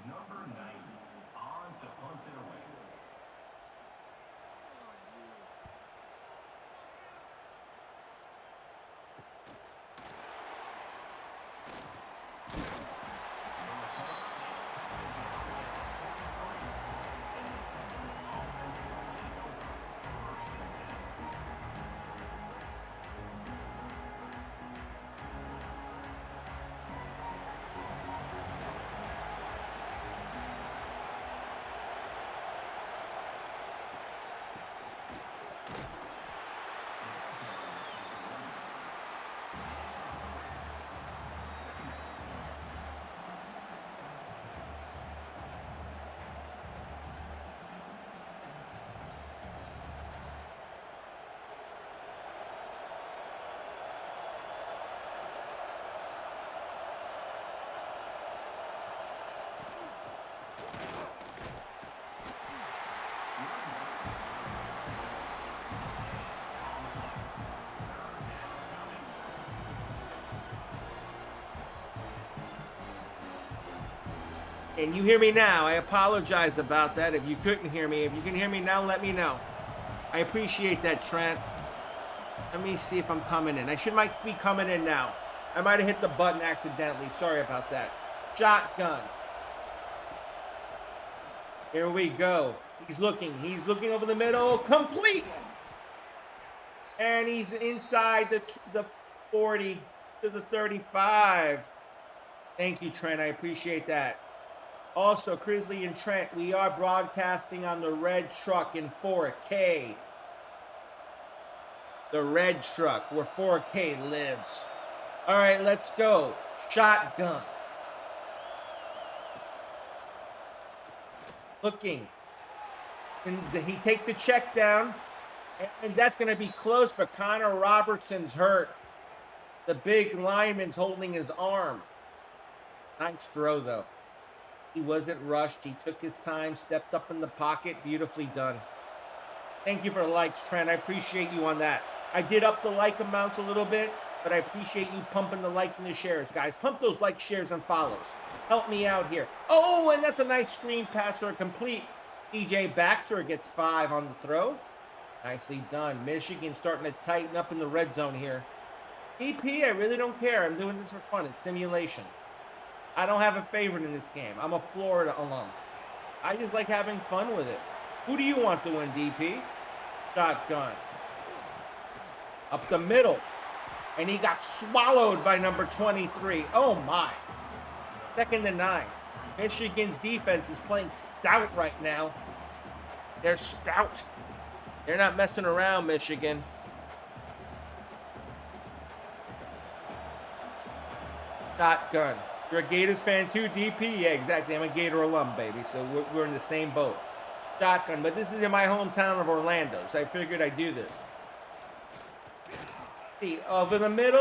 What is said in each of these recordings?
Number 90. On to punt it away. And you hear me now. I apologize about that if you couldn't hear me. If you can hear me now, let me know. I appreciate that, Trent. Let me see if I'm coming in. Might be coming in now. I might have hit the button accidentally. Sorry about that. Shotgun. Here we go. He's looking over the middle. Complete. And he's inside the 40 to the 35. Thank you, Trent. I appreciate that. Also, Crisley and Trent, we are broadcasting on the red truck in 4K. The red truck, where 4K lives. All right, let's go. Shotgun. Looking. And he takes the check down. And that's going to be close, but Connor Robertson's hurt. The big lineman's holding his arm. Nice throw, though. He wasn't rushed. He took his time, stepped up in the pocket. Beautifully done. Thank you for the likes, Trent. I appreciate you on that. I did up the like amounts a little bit, but I appreciate you pumping the likes and the shares, guys. Pump those likes, shares, and follows. Help me out here. Oh, and that's a nice screen pass or a complete. DJ Baxter gets 5 on the throw. Nicely done. Michigan starting to tighten up in the red zone here. EP, I really don't care. I'm doing this for fun. It's simulation. I don't have a favorite in this game. I'm a Florida alum. I just like having fun with it. Who do you want to win, DP? Shotgun. Up the middle. And he got swallowed by number 23. Oh, my. 2nd and 9. Michigan's defense is playing stout right now. They're stout. They're not messing around, Michigan. Shotgun. You're a Gators fan too, DP? Yeah, exactly. I'm a Gator alum, baby. So we're in the same boat. Shotgun. But this is in my hometown of Orlando, so I figured I'd do this. See, over the middle.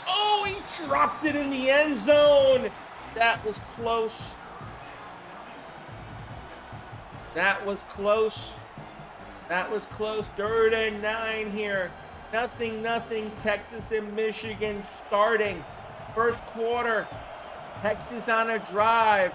Oh, he dropped it in the end zone. That was close. That was close. That was close. 3rd and 9 here. Nothing. Texas and Michigan starting. First quarter. Texas on a drive.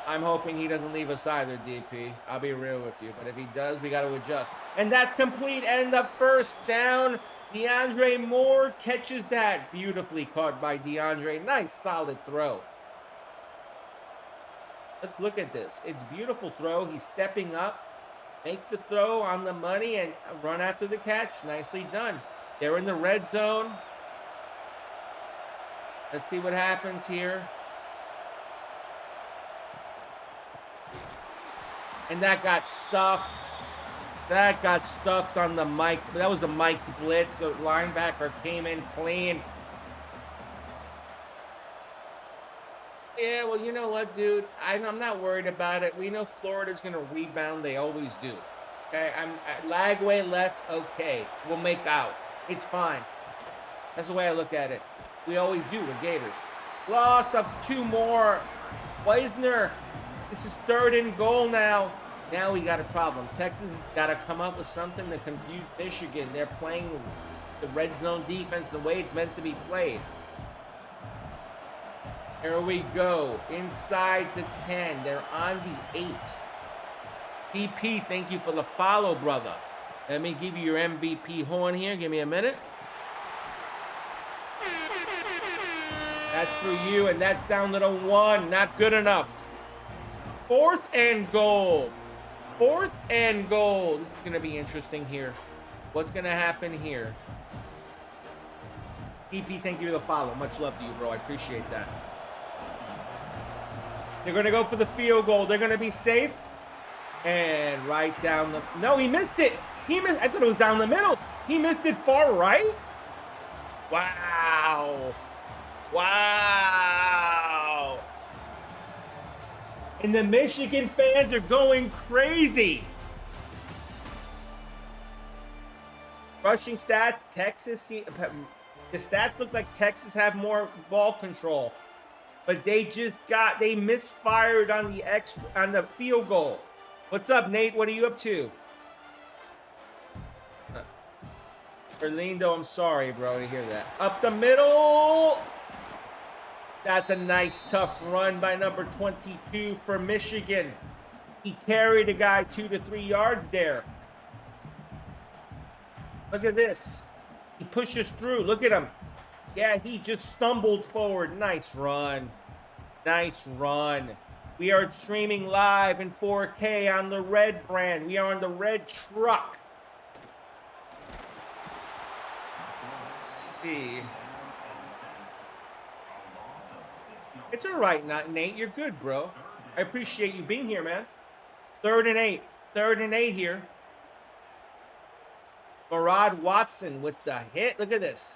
I'm hoping he doesn't leave us either, DP. I'll be real with you. But if he does, we got to adjust. And that's complete. And the first down. DeAndre Moore catches that. Beautifully caught by DeAndre. Nice, solid throw. Let's look at this. It's a beautiful throw. He's stepping up. Makes the throw on the money and run after the catch. Nicely done. They're in the red zone. Let's see what happens here. And that got stuffed. That got stuffed on the Mike. That was a Mike blitz. The linebacker came in clean. Yeah, well, you know what, dude? I'm not worried about it. We know Florida's going to rebound. They always do. Okay, Lagway left. Okay, we'll make out. It's fine. That's the way I look at it. We always do with Gators. Lost up 2 more. Weisner. This is 3rd and goal now. Now we got a problem. Texas got to come up with something to confuse Michigan. They're playing the red zone defense the way it's meant to be played. Here we go. Inside the 10. They're on the 8. PP, thank you for the follow, brother. Let me give you your MVP horn here. Give me a minute. That's for you, and that's down to the 1. Not good enough. 4th and goal. 4th and goal. This is going to be interesting here. What's going to happen here? EP, thank you for the follow. Much love to you, bro. I appreciate that. They're going to go for the field goal. They're going to be safe. And right down the... No, he missed it. He missed... I thought it was down the middle. He missed it far right. Wow. Wow. And the Michigan fans are going crazy. Rushing stats, Texas... The stats look like Texas have more ball control. But they misfired on the field goal. What's up, Nate? What are you up to? Orlando, I'm sorry, bro, to hear that. Up the middle. That's a nice, tough run by number 22 for Michigan. He carried a guy 2 to 3 yards there. Look at this. He pushes through. Look at him. Yeah, he just stumbled forward. Nice run. Nice run. We are streaming live in 4K on the Red brand. We are on the Red truck. See. It's all right, Nate. You're good, bro. I appreciate you being here, man. 3rd and 8. 3rd and 8 here. Barad Watson with the hit. Look at this.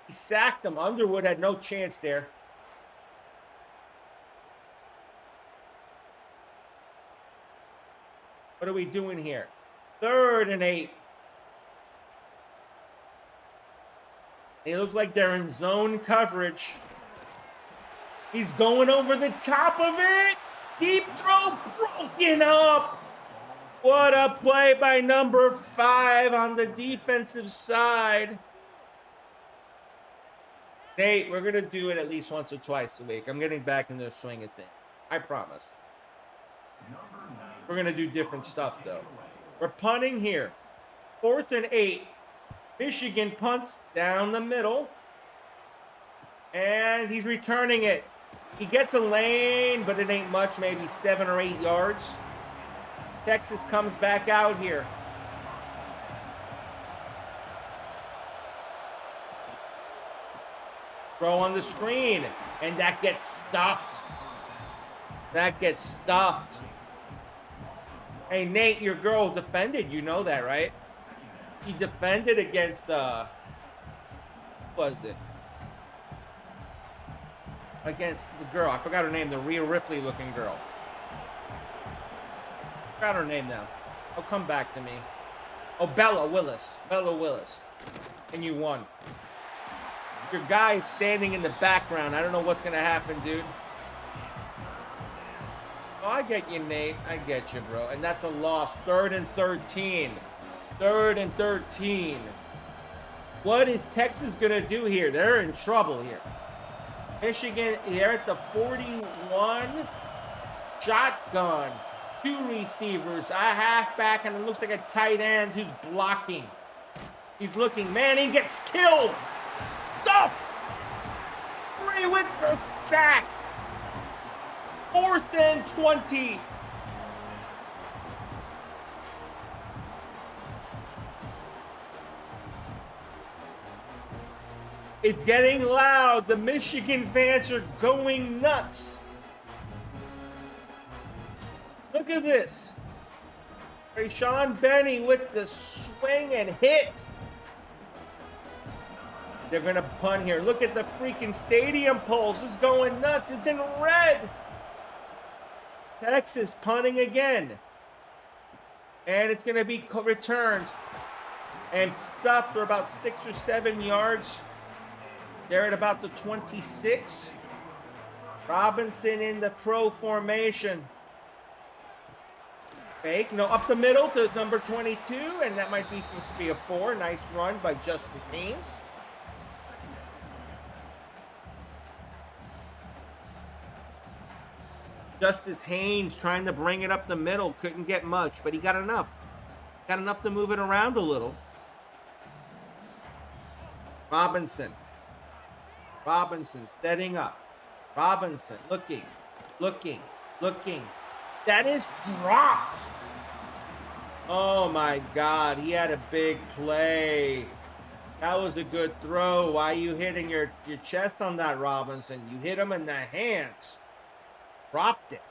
He sacked him. Underwood had no chance there. What are we doing here? 3rd and 8. They look like they're in zone coverage. He's going over the top of it. Deep throw broken up. What a play by number 5 on the defensive side. Nate, we're going to do it at least once or twice a week. I'm getting back into the swing of things. I promise. We're going to do different stuff, though. We're punting here. 4th and 8. Michigan punts down the middle. And he's returning it. He gets a lane, but it ain't much, maybe 7 or 8 yards. Texas comes back out here. Throw on the screen, and that gets stuffed. That gets stuffed. Hey, Nate, your girl defended. You know that, right? He defended against, what was it? Against the girl. I forgot her name, the Rhea Ripley looking girl. Forgot her name now. Oh, come back to me. Oh, Bella Willis. Bella Willis. And you won. Your guy is standing in the background. I don't know what's going to happen, dude. Oh, I get you, Nate. I get you, bro. And that's a loss. 3rd and 13. 3rd and 13. What is Texas going to do here? They're in trouble here. Michigan, they're at the 41. Shotgun. 2 receivers. A halfback, and it looks like a tight end who's blocking. He's looking. Man, he gets killed. Stuffed. 3 with the sack. 4th and 20. It's getting loud. The Michigan fans are going nuts. Look at this. Sean Benny with the swing and hit. They're going to punt here. Look at the freaking stadium pulse. It's going nuts. It's in red. Texas punting again. And it's going to be returned and stuffed for about 6 or 7 yards. They're at about the 26. Robinson in the pro formation. Fake. No, up the middle to number 22. And that might be a 4. Nice run by Justice Haynes. Justice Haynes trying to bring it up the middle. Couldn't get much, but he got enough. Got enough to move it around a little. Robinson. Robinson setting up. Robinson looking. That is dropped. Oh my God, he had a big play. That was a good throw. Why are you hitting your chest on that, Robinson? You hit him in the hands. Dropped it.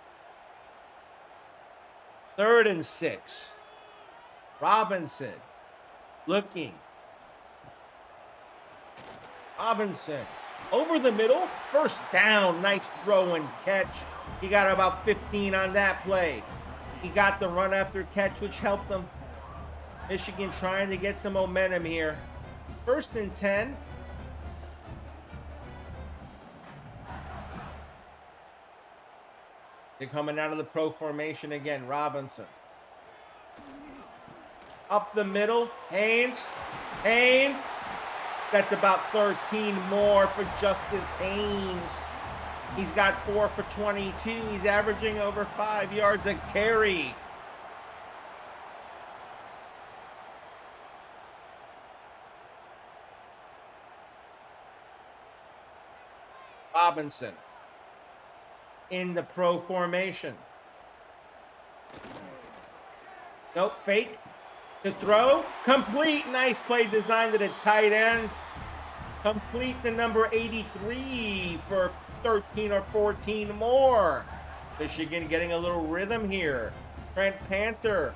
3rd and 6. Robinson looking. Robinson over the middle. First down. Nice throw and catch. He got about 15 on that play. He got the run after catch, which helped them. Michigan trying to get some momentum here. 1st and 10. They're coming out of the pro formation again. Robinson. Up the middle. Haynes. That's about 13 more for Justice Haynes. He's got 4 for 22. He's averaging over 5 yards a carry. Robinson in the pro formation. Nope, fake. To throw. Complete. Nice play design to the tight end. Complete to number 83 for 13 or 14 more. Michigan getting a little rhythm here. Trent Panther.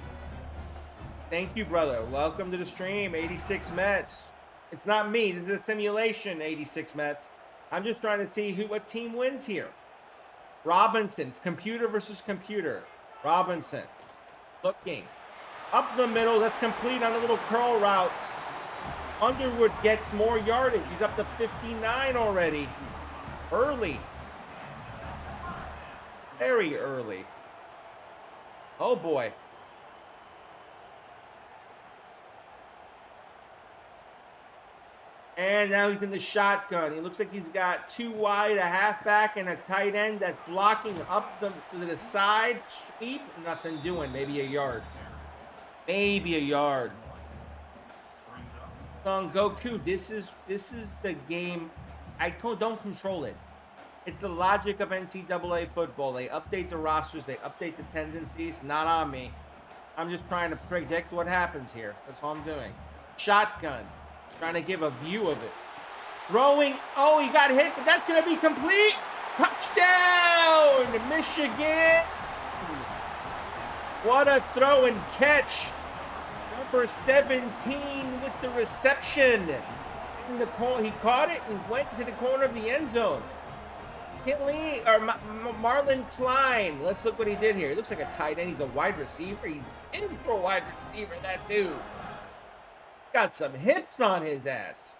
Thank you, brother. Welcome to the stream. 86 Mets. It's not me. This is a simulation, 86 Mets. I'm just trying to see what team wins here. Robinson. It's computer versus computer. Robinson. Looking. Up the middle. That's complete on a little curl route. Underwood gets more yardage. He's up to 59 already. Early. Very early. Oh, boy. And now he's in the shotgun. He looks like he's got 2 wide, a halfback, and a tight end that's blocking up to the side. Sweep. Nothing doing. Maybe a yard. Maybe a yard. Son Goku, this is the game. I don't control it. It's the logic of NCAA football. They update the rosters. They update the tendencies. Not on me. I'm just trying to predict what happens here. That's all I'm doing. Shotgun. Trying to give a view of it. Throwing. Oh, he got hit, but that's going to be complete. Touchdown, Michigan. What a throw and catch. Number 17 with the reception. He caught it and went to the corner of the end zone. Kinley or Marlon Klein. Let's look what he did here. He looks like a tight end. He's a wide receiver. He's in for a wide receiver, that dude. Got some hips on his ass.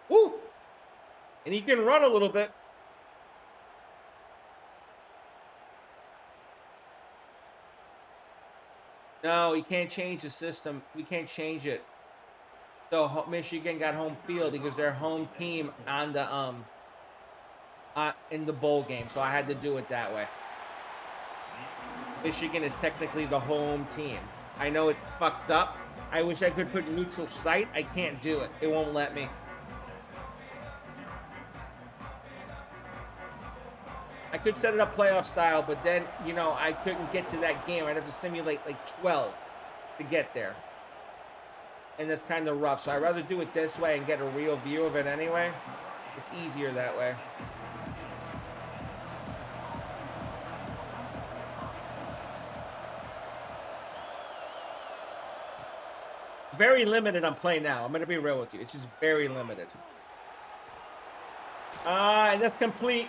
Woo! And he can run a little bit. No, he can't change the system. We can't change it. So Michigan got home field because they're home team on the in the bowl game. So I had to do it that way. Michigan is technically the home team. I know it's fucked up. I wish I could put neutral site. I can't do it. It won't let me. I could set it up playoff style, but then, you know, I couldn't get to that game. I'd have to simulate like 12 to get there. And that's kind of rough. So I'd rather do it this way and get a real view of it anyway. It's easier that way. Very limited on play now. I'm going to be real with you. It's just very limited. And that's complete.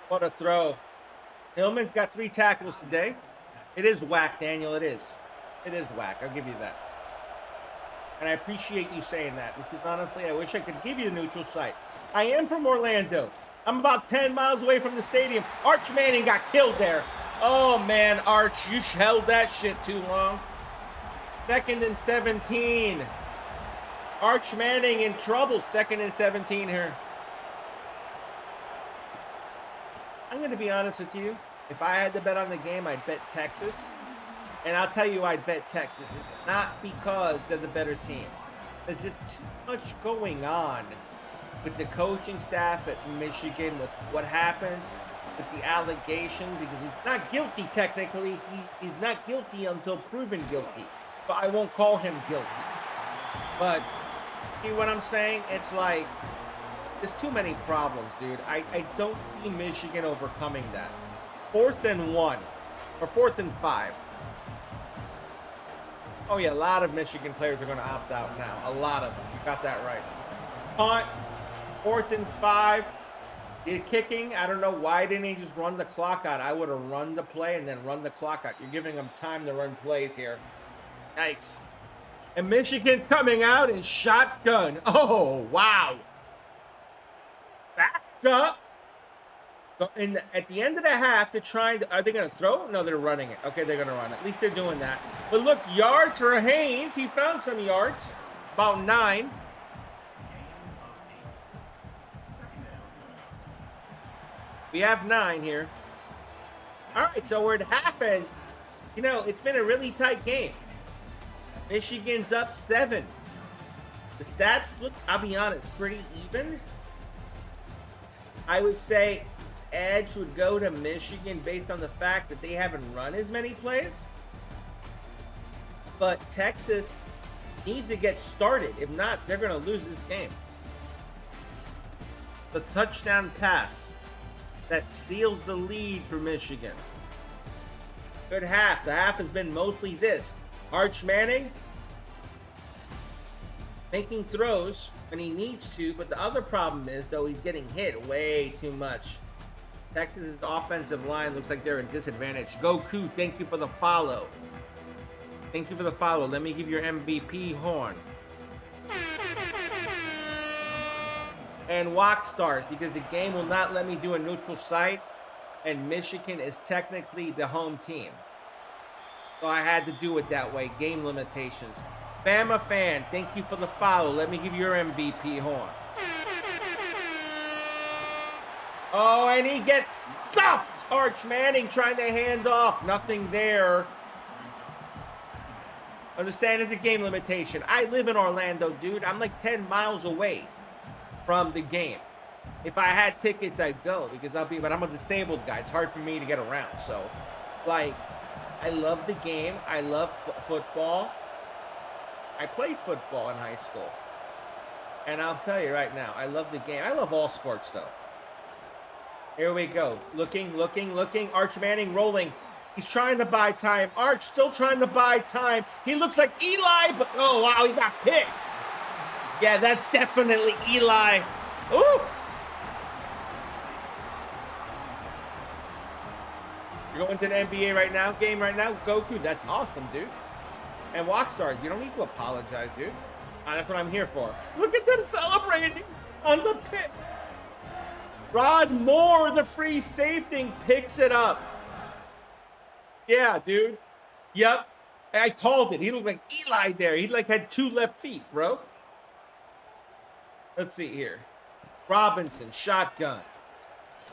What a throw. Hillman's got 3 tackles today. It is whack, Daniel. It is. It is whack. I'll give you that. And I appreciate you saying that because honestly, I wish I could give you the neutral site. I am from Orlando. I'm about 10 miles away from the stadium. Arch Manning got killed there. Oh, man, Arch, you held that shit too long. 2nd and 17. Arch Manning in trouble. 2nd and 17 here. I'm going to be honest with you. If I had to bet on the game, I'd bet Texas. And I'll tell you, I'd bet Texas. Not because they're the better team. There's just too much going on with the coaching staff at Michigan, with what happened, with the allegation, because he's not guilty technically. He's not guilty until proven guilty. So I won't call him guilty. But see what I'm saying? It's like, there's too many problems, dude. I don't see Michigan overcoming that. 4th and 1, or 4th and 5. Oh yeah, a lot of Michigan players are going to opt out now. A lot of them. You got that right. Punt, 4th and 5. You're kicking. I don't know why didn't he just run the clock out. I would have run the play and then run the clock out. You're giving them time to run plays here. Yikes. And Michigan's coming out in shotgun. Oh, wow. Backed up. At the end of the half, they're trying to... Are they going to throw? No, they're running it. Okay, they're going to run it. At least they're doing that. But look, yards for Haynes. He found some yards. About 9. We have 9 here. All right, so we're at half, and, you know, it's been a really tight game. Michigan's up 7. The stats look, I'll be honest, pretty even. I would say edge would go to Michigan based on the fact that they haven't run as many plays. But Texas needs to get started. If not, they're going to lose this game. The touchdown pass that seals the lead for Michigan. Good half. The half has been mostly this. Arch Manning making throws when he needs to, but the other problem is, though, he's getting hit way too much. Texas' offensive line looks like they're at disadvantage. Goku, thank you for the follow. Thank you for the follow. Let me give your MVP horn. And Walk Stars, because the game will not let me do a neutral site, and Michigan is technically the home team. So I had to do it that way. Game limitations. Bama fan, thank you for the follow. Let me give you your MVP horn. Oh, and he gets stuffed. Arch Manning trying to hand off. Nothing there. Understand it's a game limitation. I live in Orlando, dude. I'm like 10 miles away from the game. If I had tickets, I'd go because but I'm a disabled guy. It's hard for me to get around. So, like, I love the game. I love football. I played football in high school. And I'll tell you right now, I love the game. I love all sports, though. Here we go. Looking. Arch Manning rolling. He's trying to buy time. Arch still trying to buy time. He looks like Eli, but oh, wow, he got picked. Yeah, that's definitely Eli. Ooh. You're going to the NBA right now, game right now? Goku, that's awesome, dude. And Walkstar, you don't need to apologize, dude. That's what I'm here for. Look at them celebrating on the pit. Rod Moore, the free safety, picks it up. Yeah, dude. Yep. I called it. He looked like Eli there. He had 2 left feet, bro. Let's see here. Robinson, shotgun.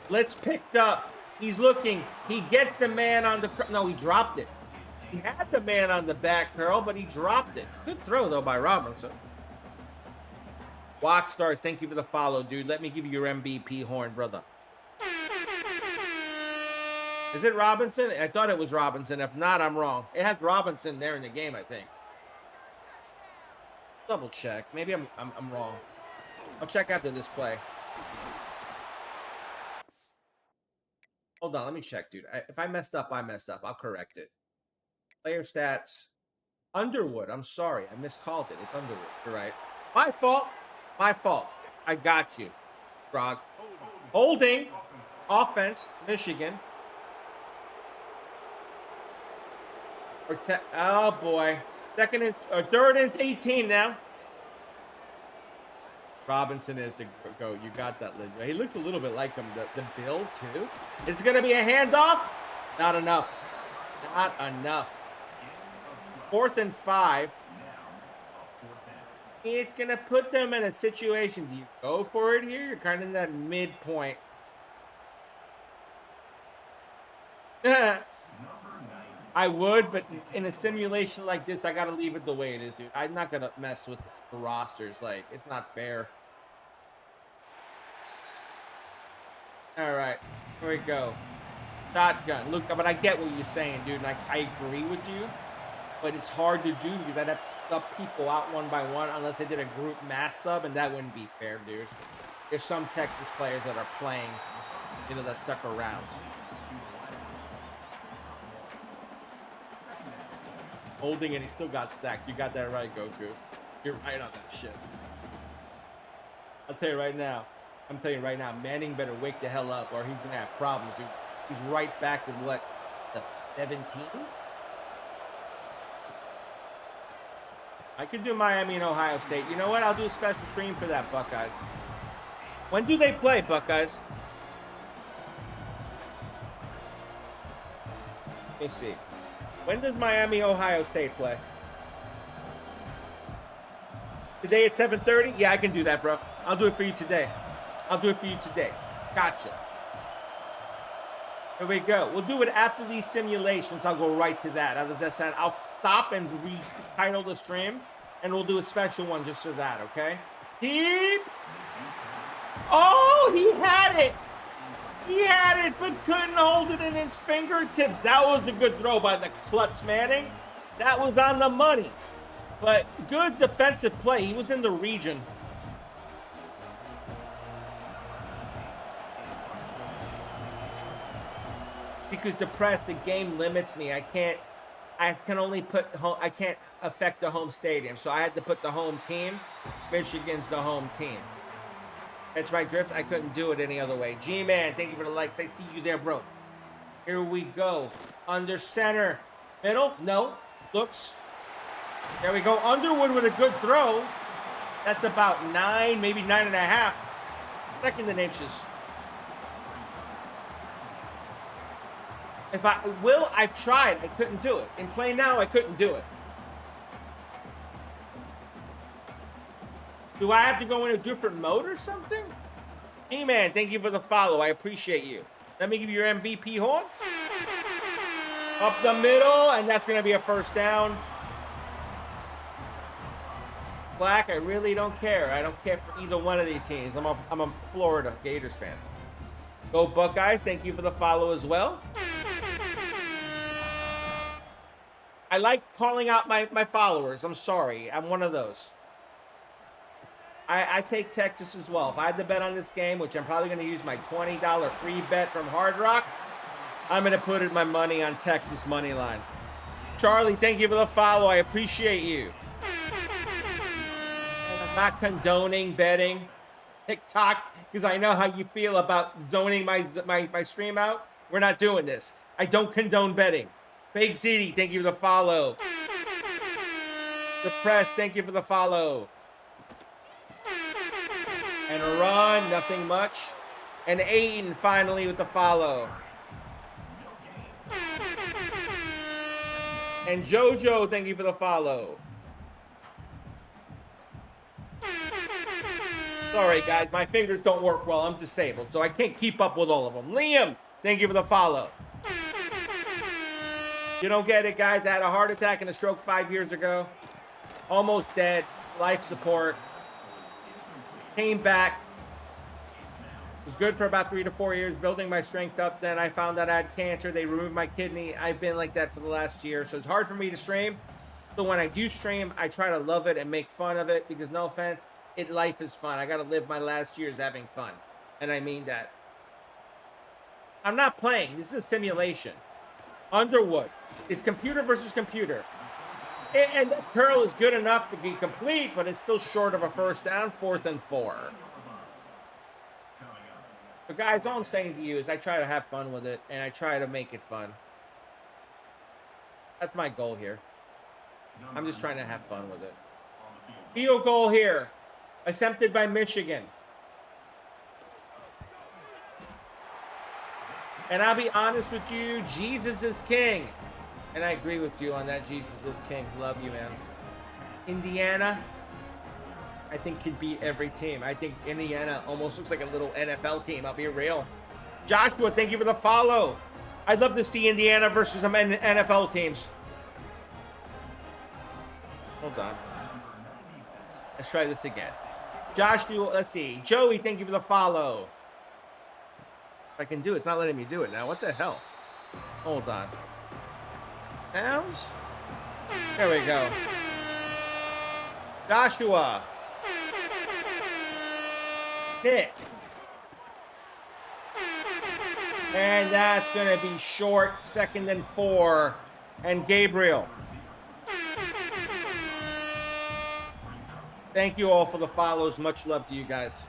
Blitz picked up. He's looking. He gets the man on the... No, he dropped it. He had the man on the back curl, but he dropped it. Good throw, though, by Robinson. Walk Stars, thank you for the follow, dude. Let me give you your MVP horn, brother. Is it Robinson? I thought it was Robinson. If not, I'm wrong. It has Robinson there in the game, I think. Double check. Maybe I'm wrong. I'll check after this play. Hold on, let me check, dude. If I messed up, I messed up. I'll correct it. Player stats. Underwood. I'm sorry. I miscalled it. It's Underwood. You're right. My fault. My fault. I got you, Grog. Holding. Offense. Michigan. Oh, boy. Third and 18 now. Robinson is to go. You got that, Linda. He looks a little bit like him. The build, too. It's going to be a handoff. Not enough. Not enough. 4th and 5. It's going to put them in a situation. Do you go for it here? You're kind of in that midpoint. I would, but in a simulation like this, I gotta leave it the way it is, dude. I'm not gonna mess with the rosters. Like, it's not fair. All right, here we go. Shotgun. Look, but I get what you're saying, dude, and I agree with you. But it's hard to do because I'd have to sub people out one by one unless I did a group mass sub, and that wouldn't be fair, dude. There's some Texas players that are playing, that stuck around. Holding it, he still got sacked. You got that right, Goku. You're right on that shit. I'll tell you right now. I'm telling you right now, Manning better wake the hell up or he's going to have problems, dude. He's right back in what, the 17? I could do Miami and Ohio State. You know what? I'll do a special stream for that, Buckeyes. When do they play, Buckeyes? Let me see. When does Miami, Ohio State play? Today at 7:30? Yeah, I can do that, bro. I'll do it for you today. I'll do it for you today. Gotcha. Here we go. We'll do it after these simulations. I'll go right to that. How does that sound? I'll stop and retitle the stream, and we'll do a special one just for that, okay? Keep. Oh, he had it. He had it, but couldn't hold it in his fingertips. That was a good throw by the klutz Manning. That was on the money. But good defensive play. He was in the region. Because depressed, the game limits me. I can't affect the home stadium. So I had to put the home team. Michigan's the home team. That's my drift. I couldn't do it any other way. G-Man, thank you for the likes. I see you there, bro. Here we go. Under center. Middle? No. Looks. There we go. Underwood with a good throw. That's about 9, maybe 9.5. Second in inches. I've tried. I couldn't do it. In play now, I couldn't do it. Do I have to go in a different mode or something? E-Man, thank you for the follow. I appreciate you. Let me give you your MVP horn. Up the middle, and that's going to be a first down. Black, I really don't care. I don't care for either one of these teams. I'm a Florida Gators fan. Go Buckeyes. Thank you for the follow as well. I like calling out my followers. I'm sorry. I'm one of those. I take Texas as well. If I had to bet on this game, which I'm probably going to use my $20 free bet from Hard Rock, I'm going to put my money on Texas money line. Charlie, thank you for the follow. I appreciate you. And I'm not condoning betting TikTok because I know how you feel about zoning my stream out. We're not doing this. I don't condone betting. Big City, thank you for the follow. Depressed, thank you for the follow. And a run, nothing much. And Aiden finally with the follow. And JoJo, thank you for the follow. Sorry, guys, my fingers don't work well. I'm disabled, so I can't keep up with all of them. Liam, thank you for the follow. You don't get it, guys. I had a heart attack and a stroke 5 years ago. Almost dead. Life support. Came back. Was good for about 3 to 4 years, building my strength up. Then I found out I had cancer. They removed my kidney. I've been like that for the last year, so it's hard for me to stream. So when I do stream, I try to love it and make fun of it because, no offense, life is fun. I got to live my last years having fun, and I mean that. I'm not playing. This is a simulation. Underwood is computer versus computer. And the curl is good enough to be complete, but it's still short of a first down, 4th and 4. But guys, all I'm saying to you is I try to have fun with it, and I try to make it fun. That's my goal here. I'm just trying to have fun with it. Field goal here. Attempted by Michigan. And I'll be honest with you, Jesus is king. And I agree with you on that. Jesus is king. Love you, man. Indiana, I think, can beat every team. I think Indiana almost looks like a little NFL team. I'll be real. Joshua, thank you for the follow. I'd love to see Indiana versus some NFL teams. Hold on. Let's try this again. Joshua, let's see. Joey, thank you for the follow. If I can do it, it's not letting me do it now. What the hell? Hold on. Sounds? There we go. Joshua. Hit. And that's going to be short. 2nd and 4. And Gabriel. Thank you all for the follows. Much love to you guys.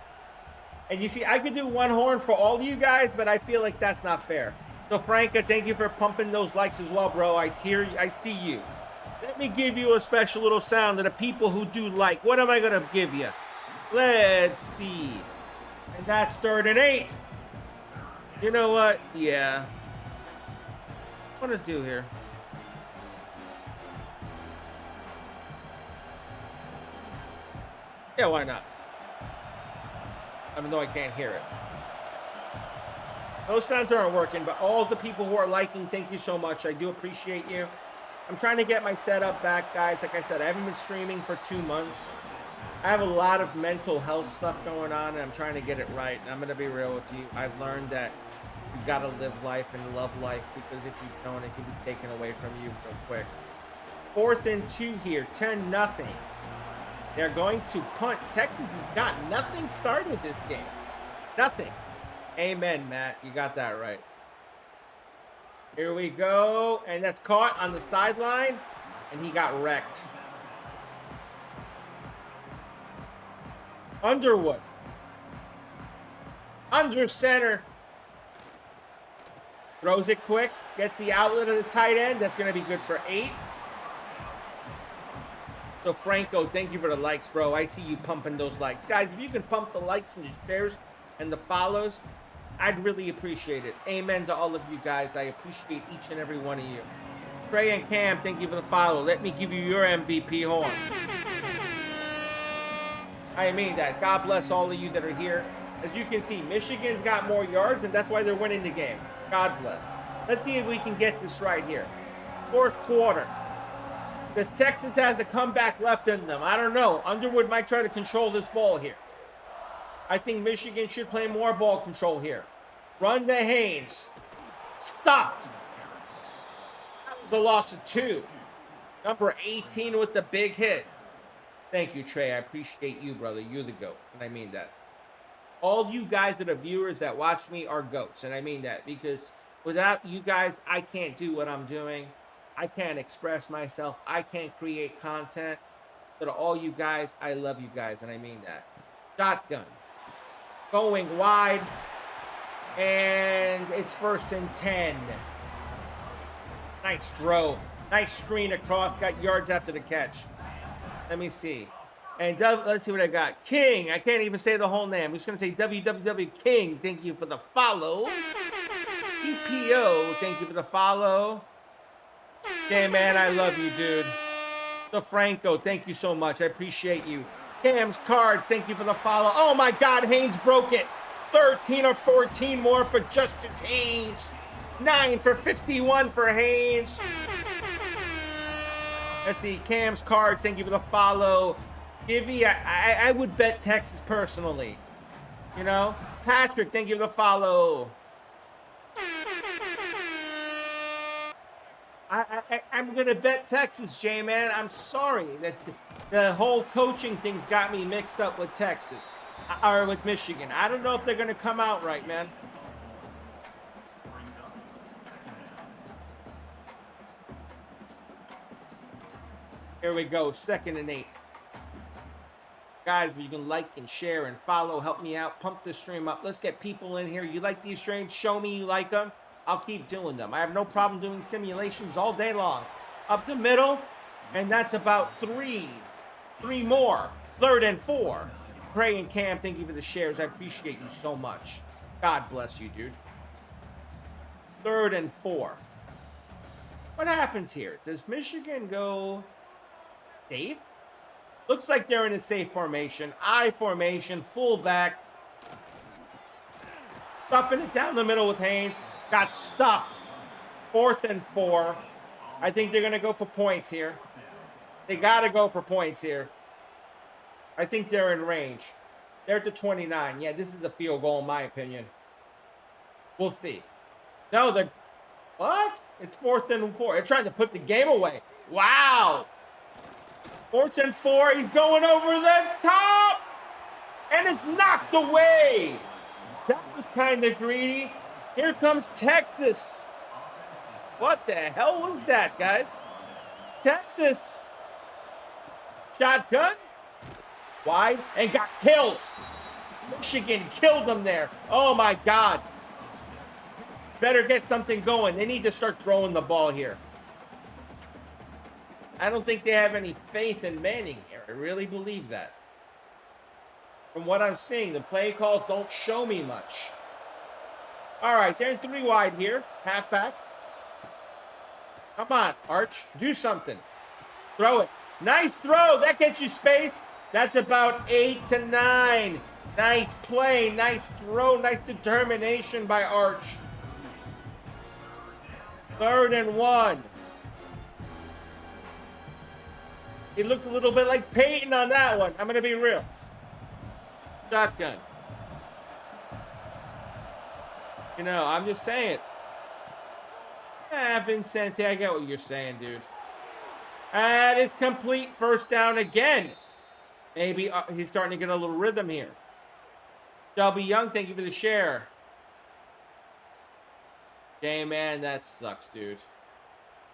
And you see, I could do one horn for all of you guys, but I feel like that's not fair. So, Franca, thank you for pumping those likes as well, bro. I see you. Let me give you a special little sound to the people who do like. What am I going to give you? Let's see. And that's 3rd and 8. You know what? Yeah. What to do here? Yeah, why not? Even though I can't hear it. Those sounds aren't working, but all the people who are liking, thank you so much. I do appreciate you. I'm trying to get my setup back, guys. Like I said, I haven't been streaming for 2 months. I have a lot of mental health stuff going on, and I'm trying to get it right. And I'm going to be real with you. I've learned that you got to live life and love life, because if you don't, it can be taken away from you real quick. 4th and 2 here, 10-0. They're going to punt. Texas has got nothing started this game. Nothing. Amen, Matt. You got that right. Here we go. And that's caught on the sideline. And he got wrecked. Underwood. Under center. Throws it quick. Gets the outlet of the tight end. That's going to be good for 8. So, Franco, thank you for the likes, bro. I see you pumping those likes. Guys, if you can pump the likes and the shares and the follows, I'd really appreciate it. Amen to all of you guys. I appreciate each and every one of you. Trey and Cam, thank you for the follow. Let me give you your MVP horn. I mean that. God bless all of you that are here. As you can see, Michigan's got more yards, and that's why they're winning the game. God bless. Let's see if we can get this right here. 4th quarter. Because Texas has the comeback left in them. I don't know. Underwood might try to control this ball here. I think Michigan should play more ball control here. Run to Haynes. Stuffed. That was a loss of 2. Number 18 with the big hit. Thank you, Trey. I appreciate you, brother. You're the GOAT. And I mean that. All of you guys that are viewers that watch me are GOATs. And I mean that. Because without you guys, I can't do what I'm doing. I can't express myself. I can't create content. So to all you guys, I love you guys, and I mean that. Shotgun. Going wide. And it's 1st and 10. Nice throw. Nice screen across. Got yards after the catch. Let me see. And let's see what I got. King. I can't even say the whole name. I'm just going to say WWW King. Thank you for the follow. PPO. Thank you for the follow. Hey, man, I love you, dude. So, Franco, thank you so much. I appreciate you. Cam's Cards, thank you for the follow. Oh, my God, Haynes broke it. 13 or 14 more for Justice Haynes. 9 for 51 for Haynes. Let's see. Cam's Cards, thank you for the follow. Givey, I would bet Texas personally. You know? Patrick, thank you for the follow. I'm going to bet Texas, J-Man. I'm sorry that the whole coaching thing's got me mixed up with Texas. Or with Michigan. I don't know if they're going to come out right, man. Here we go. 2nd and 8. Guys, you can like and share and follow. Help me out. Pump this stream up. Let's get people in here. You like these streams? Show me you like them. I'll keep doing them. I have no problem doing simulations all day long. Up the middle, and that's about 3. 3 more. 3rd and 4. Trey and Cam, thank you for the shares. I appreciate you so much. God bless you, dude. 3rd and 4. What happens here? Does Michigan go safe? Looks like they're in a safe formation. I formation, fullback. Stuffing it down the middle with Haynes. Got stuffed. 4th and 4. I think they're going to go for points here. They got to go for points here. I think they're in range. They're at the 29. Yeah, this is a field goal in my opinion. We'll see. No, they're... What? It's 4th and 4. They're trying to put the game away. Wow. 4th and 4. He's going over the top. And it's knocked away. That was kind of greedy. Here comes Texas. What the hell was that, guys? Texas. Shotgun. Wide. And got killed. Michigan killed them there. Oh, my God. Better get something going. They need to start throwing the ball here. I don't think they have any faith in Manning here. I really believe that. From what I'm seeing, the play calls don't show me much. All right, they're in 3 wide here. Halfback. Come on, Arch. Do something. Throw it. Nice throw. That gets you space. That's about 8 to 9. Nice play. Nice throw. Nice determination by Arch. 3rd and 1. He looked a little bit like Peyton on that one. I'm going to be real. Shotgun. You know, I'm just saying. Vincente, I get what you're saying, dude. And it's complete. 1st down again. Maybe he's starting to get a little rhythm here. Shelby Young, thank you for the share. Hey, man, that sucks, dude.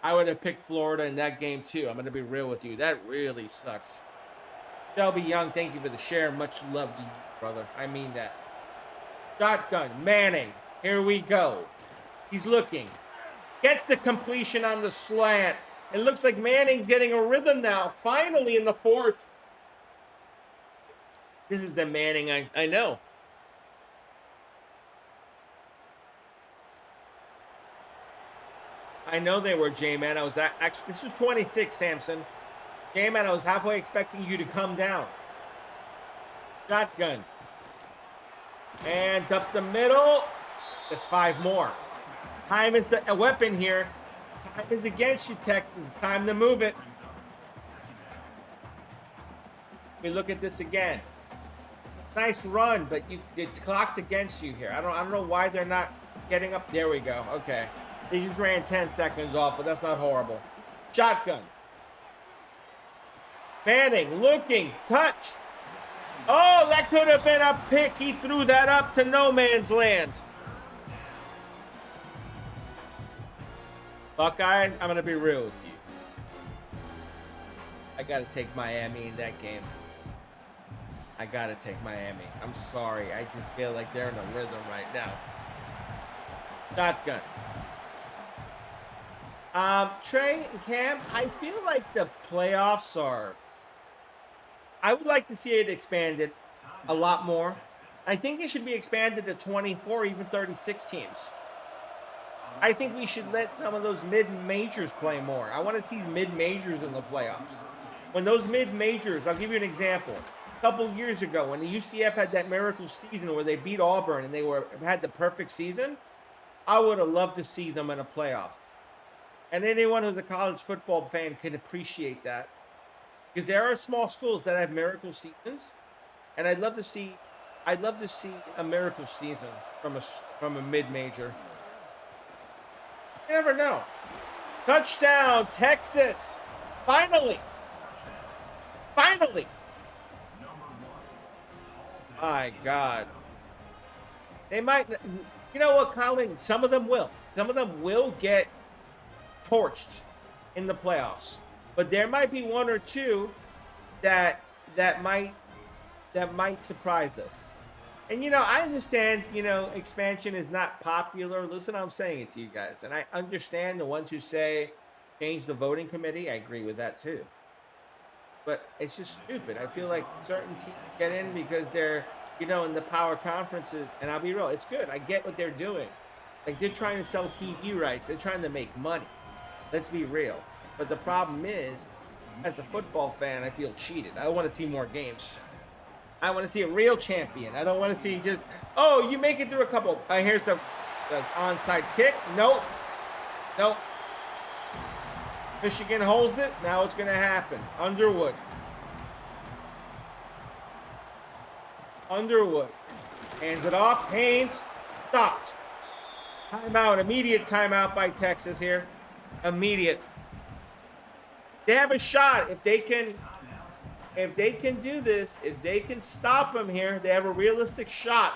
I would have picked Florida in that game, too. I'm going to be real with you. That really sucks. Shelby Young, thank you for the share. Much love to you, brother. I mean that. Shotgun. Manning. Here we go. He's looking. Gets the completion on the slant. It looks like Manning's getting a rhythm now. Finally in the 4th. This is the Manning I know. I know they were, J-Man. I was actually, this was 26, Samson. J-Man, I was halfway expecting you to come down. Shotgun. And up the middle. That's 5 more. Time is a weapon here. Time is against you, Texas. It's time to move it. We look at this again. Nice run, but the clock's against you here. I don't know why they're not getting up. There we go. Okay. They just ran 10 seconds off, but that's not horrible. Shotgun. Manning looking. Touch. Oh, that could have been a pick. He threw that up to no man's land. Buckeyes, I'm going to be real with you. I got to take Miami in that game. I got to take Miami. I'm sorry. I just feel like they're in a rhythm right now. Shotgun. Trey and Cam, I feel like the playoffs are... I would like to see it expanded a lot more. I think it should be expanded to 24, even 36 teams. I think we should let some of those mid-majors play more. I want to see mid-majors in the playoffs. When those mid-majors, I'll give you an example. A couple years ago, when the UCF had that miracle season where they beat Auburn and they had the perfect season, I would have loved to see them in a playoff. And anyone who's a college football fan can appreciate that. Because there are small schools that have miracle seasons, and I'd love to see a miracle season from a mid-major. You never know. Touchdown, Texas! Finally! Finally! My God. They might, you know what, Colin? Some of them will. Some of them will get torched in the playoffs. But there might be one or two that might surprise us. And, you know, I understand, you know, expansion is not popular. Listen, I'm saying it to you guys. And I understand the ones who say change the voting committee. I agree with that, too. But it's just stupid. I feel like certain teams get in because they're, you know, in the power conferences. And I'll be real, it's good. I get what they're doing. Like, they're trying to sell TV rights. They're trying to make money. Let's be real. But the problem is, as a football fan, I feel cheated. I want to see more games. I want to see a real champion. I don't want to see just, oh, you make it through a couple. Here's the onside kick. Nope. Nope. Michigan holds it. Now it's going to happen. Underwood. Hands it off. Haynes. Stuffed. Timeout. Immediate timeout by Texas here. Immediate. They have a shot. If they can do this, if they can stop them here, they have a realistic shot.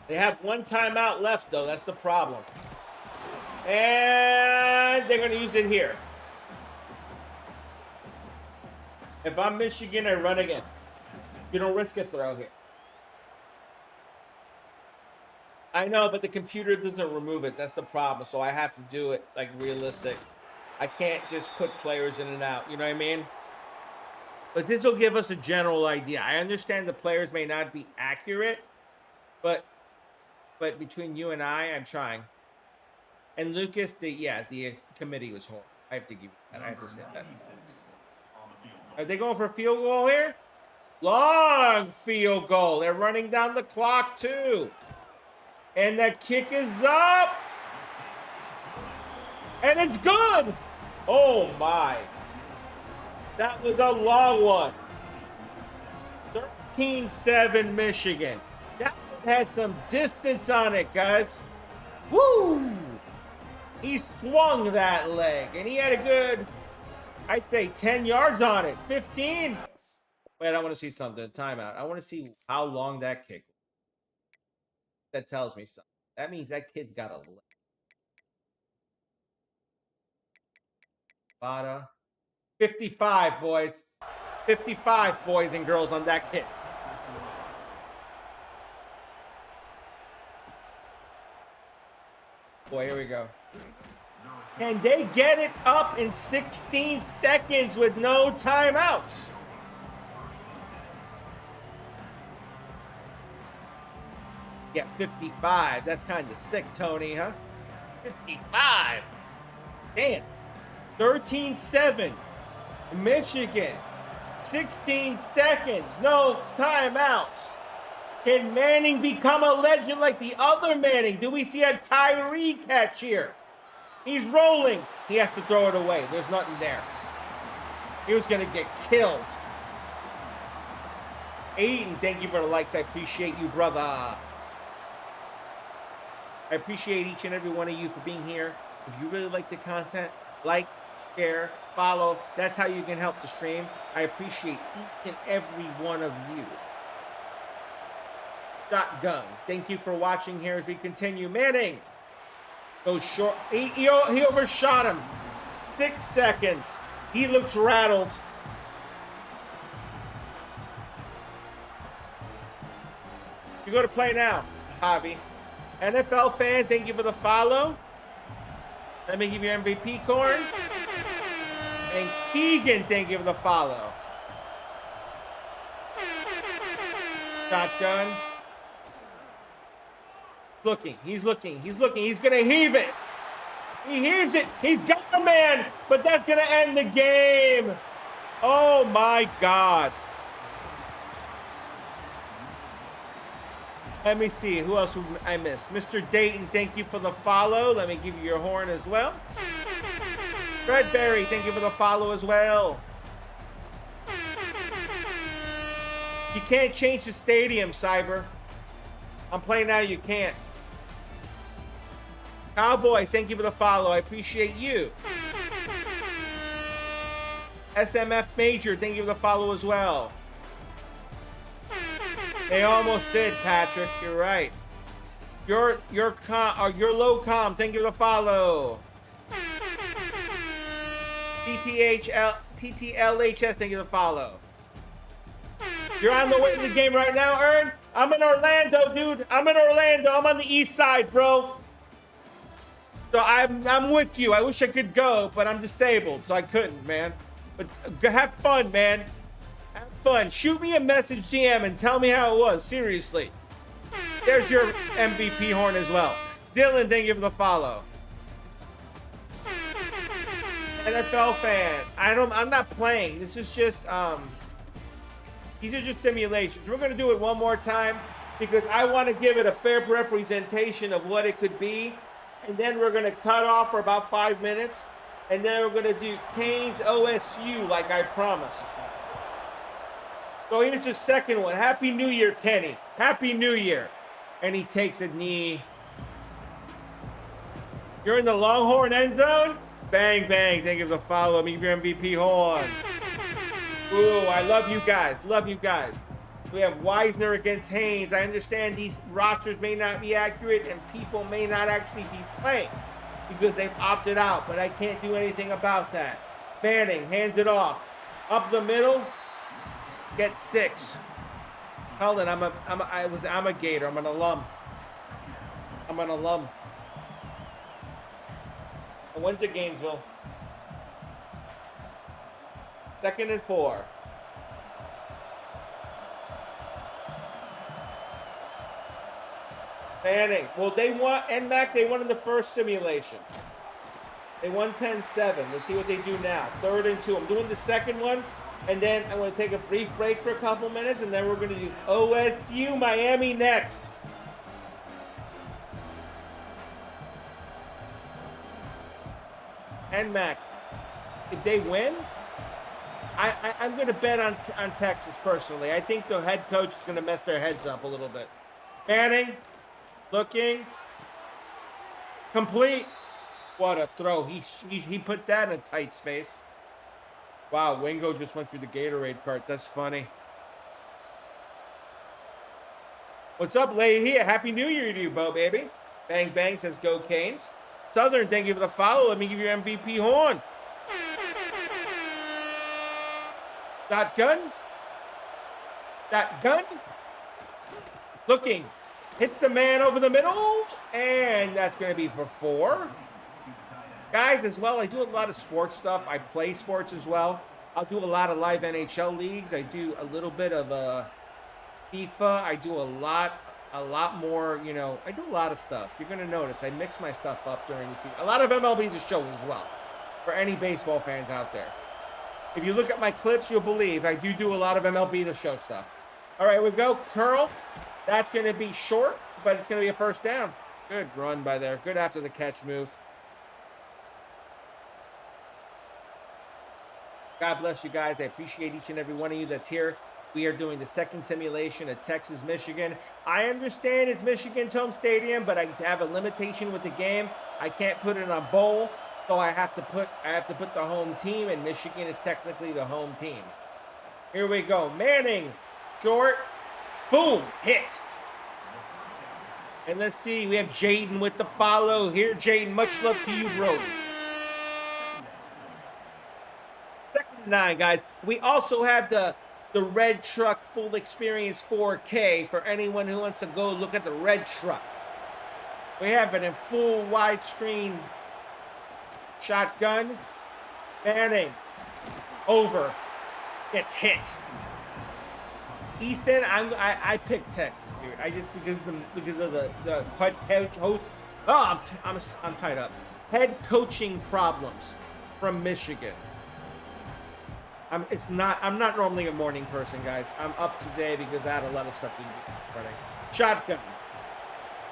They have one timeout left, though. That's the problem. And they're going to use it here. If I'm Michigan, I run again. You don't risk a throw here. I know, but the computer doesn't remove it. That's the problem. So I have to do it like realistic. I can't just put players in and out. You know what I mean? But this will give us a general idea. I understand the players may not be accurate, but between you and I'm trying. And Lucas, the committee was horrible. I have to give you that. I have to say that. Are they going for a field goal here? Long field goal. They're running down the clock too. And the kick is up. And it's good. Oh my. That was a long one. 13-7 Michigan. That one had some distance on it, guys. Woo! He swung that leg, and he had a good, I'd say, 10 yards on it. 15. Wait, I want to see something. Timeout. I want to see how long that kick was. That tells me something. That means that kid's got a leg. Bada. 55, boys. 55, boys and girls, on that kick. Boy, here we go. Can they get it up in 16 seconds with no timeouts? Yeah, 55. That's kind of sick, Tony, huh? 55. Damn. 13-7. Michigan. 16 seconds. No timeouts. Can Manning become a legend like the other Manning? Do we see a Tyree catch here? He's rolling. He has to throw it away. There's nothing there. He was going to get killed. Aiden, thank you for the likes. I appreciate you, brother. I appreciate each and every one of you for being here. If you really like the content, like, share, follow. That's how you can help the stream. I appreciate each and every one of you. Shotgun. Thank you for watching here as we continue. Manning goes short. He overshot him. 6 seconds. He looks rattled. You go to play now, Javi. NFL fan, thank you for the follow. Let me give you MVP corn. And Keegan, thank you for the follow. Shotgun. He's looking. He's going to heave it. He heaves it. He's got a man, but that's going to end the game. Oh, my God. Let me see. Who else I missed? Mr. Dayton, thank you for the follow. Let me give you your horn as well. Fred Berry, thank you for the follow as well. You can't change the stadium, Cyber. I'm playing now, you can't. Cowboys, thank you for the follow. I appreciate you. SMF Major, thank you for the follow as well. They almost did, Patrick. You're right. Your low com, thank you for the follow. TTLHS, thank you for the follow. You're on the way to the game right now, Ern? I'm in Orlando, dude. I'm in Orlando. I'm on the east side, bro. So I'm with you. I wish I could go, but I'm disabled, so I couldn't, man. But have fun, man. Have fun. Shoot me a message DM and tell me how it was. Seriously. There's your MVP horn as well. Dylan, thank you for the follow. NFL fan. I'm not playing. This is just these are just simulations. We're gonna do it one more time because I want to give it a fair representation of what it could be. and then we're going to cut off for about 5 minutes, and then we're going to do Canes OSU like I promised. So here's the second one. Happy New Year, Kenny. Happy New Year. And he takes a knee. You're in the Longhorn end zone? Bang, bang. Thank you for the follow. Me, your MVP horn. Ooh, I love you guys. Love you guys. We have Wisner against Haynes. I understand these rosters may not be accurate and people may not actually be playing because they've opted out, but I can't do anything about that. Manning hands it off. Up the middle. Get 6. Helen, I'm a Gator. I'm an alum. I'm an alum. I went to Gainesville. 2nd and 4. Manning. Well, they won, NMAC, they won in the first simulation. They won 10-7. Let's see what they do now. 3rd and 2. I'm doing the second one, and then I'm going to take a brief break for a couple minutes, and then we're going to do OSU Miami next. NMAC, if they win, I'm going to bet on Texas personally. I think the head coach is going to mess their heads up a little bit. Manning, looking, complete. What a throw. He put that in a tight space. Wow, Wingo just went through the Gatorade cart. That's funny. What's up, lady here? Happy New Year to you, Bo, baby. Bang, bang says go Canes. Southern, thank you for the follow. Let me give you your MVP horn. Shotgun. Shotgun. Looking. Hits the man over the middle. And that's going to be for 4. Guys, as well, I do a lot of sports stuff. I play sports as well. I'll do a lot of live NHL leagues. I do a little bit of FIFA. I do a lot more, you know, I do a lot of stuff. You're going to notice I mix my stuff up during the season. A lot of MLB The Show as well, for any baseball fans out there. If you look at my clips, you'll believe I do a lot of MLB The Show stuff. All right, we go. Curl. That's going to be short, but it's going to be a first down. Good run by there. Good after the catch move. God bless you guys. I appreciate each and every one of you that's here. We are doing the second simulation at Texas, Michigan. I understand it's Michigan's home stadium, but I have a limitation with the game. I can't put it in a bowl, so I have to put the home team, and Michigan is technically the home team. Here we go. Manning, short, boom, hit. And let's see, we have Jaden with the follow here. Jaden, much love to you, bro. 2nd and 9, guys. We also have the Red Truck Full Experience 4K for anyone who wants to go look at the Red Truck. We have it in full widescreen. Shotgun. Manning. Over. Gets hit. Ethan, I picked Texas, dude. I just because of the head coach. Oh, I'm tied up. Head coaching problems from Michigan. I'm not normally a morning person, guys. I'm up today because I had a lot of stuff to do running. Shotgun.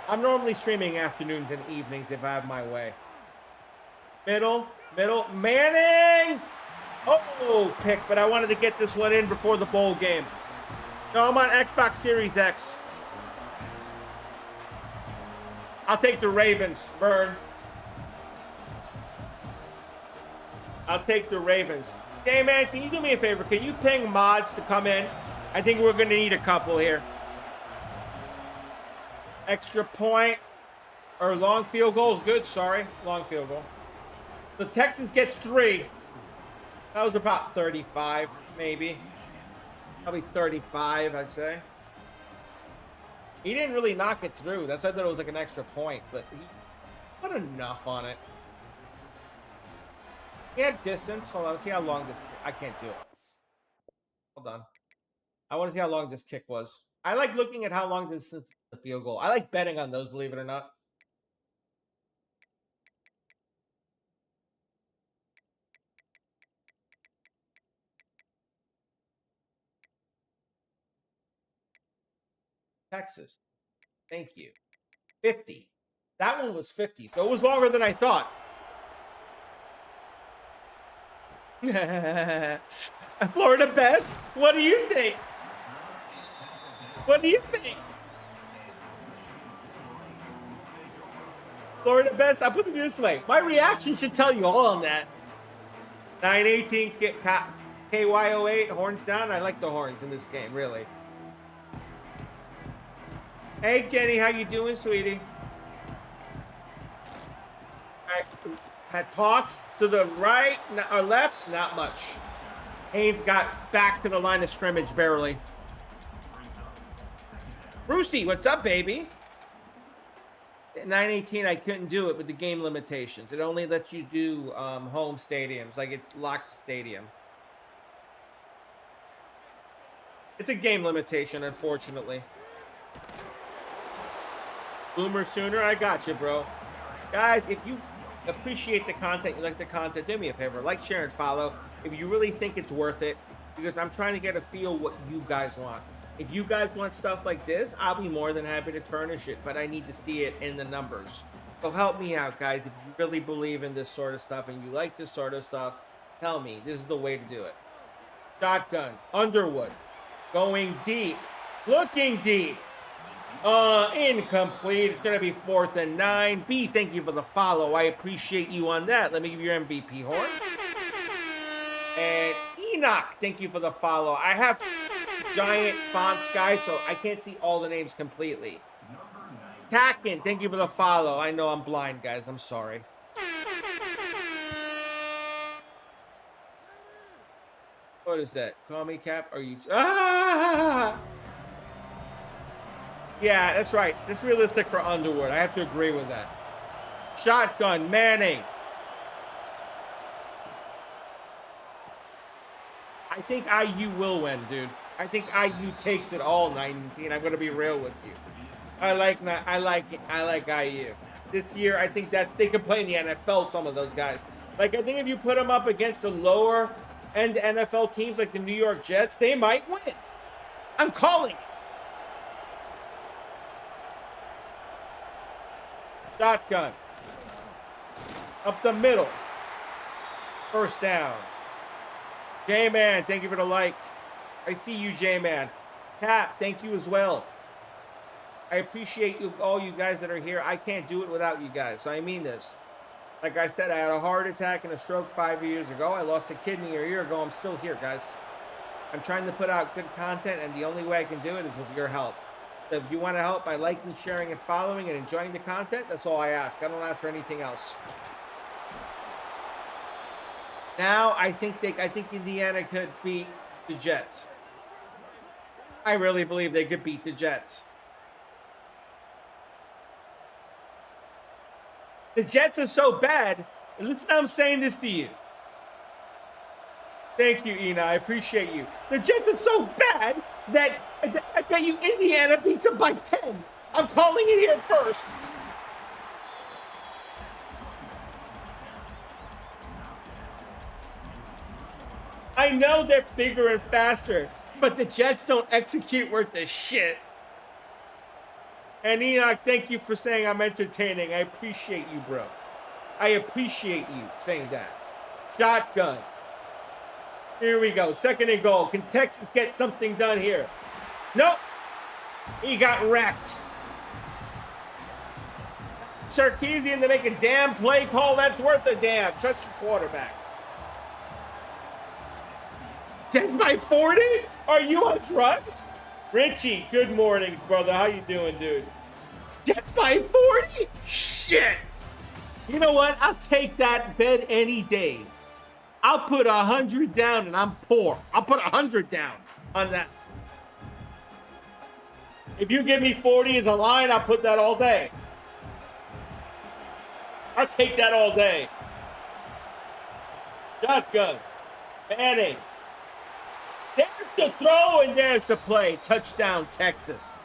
I'm normally streaming afternoons and evenings if I have my way. Middle. Manning! Oh, pick, but I wanted to get this one in before the bowl game. No, I'm on Xbox Series X. I'll take the Ravens. Burn. I'll take the Ravens. Hey, man, can you do me a favor? Can you ping mods to come in? I think we're going to need a couple here. Extra point or long field goal is good. Sorry, long field goal. The Texans gets 3. That was about 35, maybe. Probably 35, I'd say. He didn't really knock it through. That's why I thought it was like an extra point, but he put enough on it. He had distance. Hold on, let's see how long this. I can't do it. Hold on. I want to see how long this kick was. I like looking at how long this is the field goal. I like betting on those, believe it or not. Texas. Thank you. 50. That one was 50, so it was longer than I thought. Florida best? What do you think? What do you think? Florida best? I'll put it this way. My reaction should tell you all on that. 918 KY08, horns down. I like the horns in this game, really. Hey, Jenny, how you doing, sweetie? All right, had toss to the right or left, not much. Haynes got back to the line of scrimmage barely. Brucey, what's up, baby? At 918, I couldn't do it with the game limitations. It only lets you do home stadiums, like it locks the stadium. It's a game limitation, unfortunately. Boomer Sooner, I got you, bro. Guys, if you appreciate the content, you like the content, do me a favor. Like, share, and follow. If you really think it's worth it, because I'm trying to get a feel what you guys want. If you guys want stuff like this, I'll be more than happy to furnish it, but I need to see it in the numbers. So help me out, guys. If you really believe in this sort of stuff and you like this sort of stuff, tell me. This is the way to do it. Shotgun. Underwood. Going deep. Looking deep. Incomplete. It's going to be 4th and 9. B, thank you for the follow. I appreciate you on that. Let me give you your MVP horn. And Enoch, thank you for the follow. I have giant fonts, guys, so I can't see all the names completely. Tacken, thank you for the follow. I know I'm blind, guys. I'm sorry. What is that? Call me Cap? Are you... Ah! Yeah, that's right. It's realistic for Underwood. I have to agree with that. Shotgun, Manning. I think IU will win, dude. I think IU takes it all, 19. I'm going to be real with you. I like IU. This year, I think that they could play in the NFL, some of those guys. Like, I think if you put them up against the lower-end NFL teams like the New York Jets, they might win. I'm calling it. Shotgun. Up the middle. First down. J-Man, thank you for the like. I see you, J-Man. Cap, thank you as well. I appreciate you, all you guys that are here. I can't do it without you guys, so I mean this. Like I said, I had a heart attack and a stroke 5 years ago. I lost a kidney a year ago. I'm still here, guys. I'm trying to put out good content, and the only way I can do it is with your help. So if you want to help by liking, sharing, and following and enjoying the content, that's all I ask. I don't ask for anything else. Now, I think Indiana could beat the Jets. I really believe they could beat the Jets. The Jets are so bad. Listen, I'm saying this to you. Thank you, Ina. I appreciate you. The Jets are so bad that I bet you Indiana beats them by 10. I'm calling it here first. I know they're bigger and faster, but the Jets don't execute worth the shit. And Enoch, thank you for saying I'm entertaining. I appreciate you, bro. I appreciate you saying that. Shotgun. Here we go. 2nd and goal. Can Texas get something done here? Nope. He got wrecked. Sarkisian to make a damn play call. That's worth a damn. Trust your quarterback. Jets by 40? Are you on drugs? Richie, good morning, brother. How you doing, dude? Jets by 40? Shit. You know what? I'll take that bet any day. I'll put 100 down, and I'm poor. I'll put 100 down on that. If you give me 40 as a line, I'll put that all day. I'll take that all day. Shotgun. Manning. There's the throw, and there's the play. Touchdown, Texas.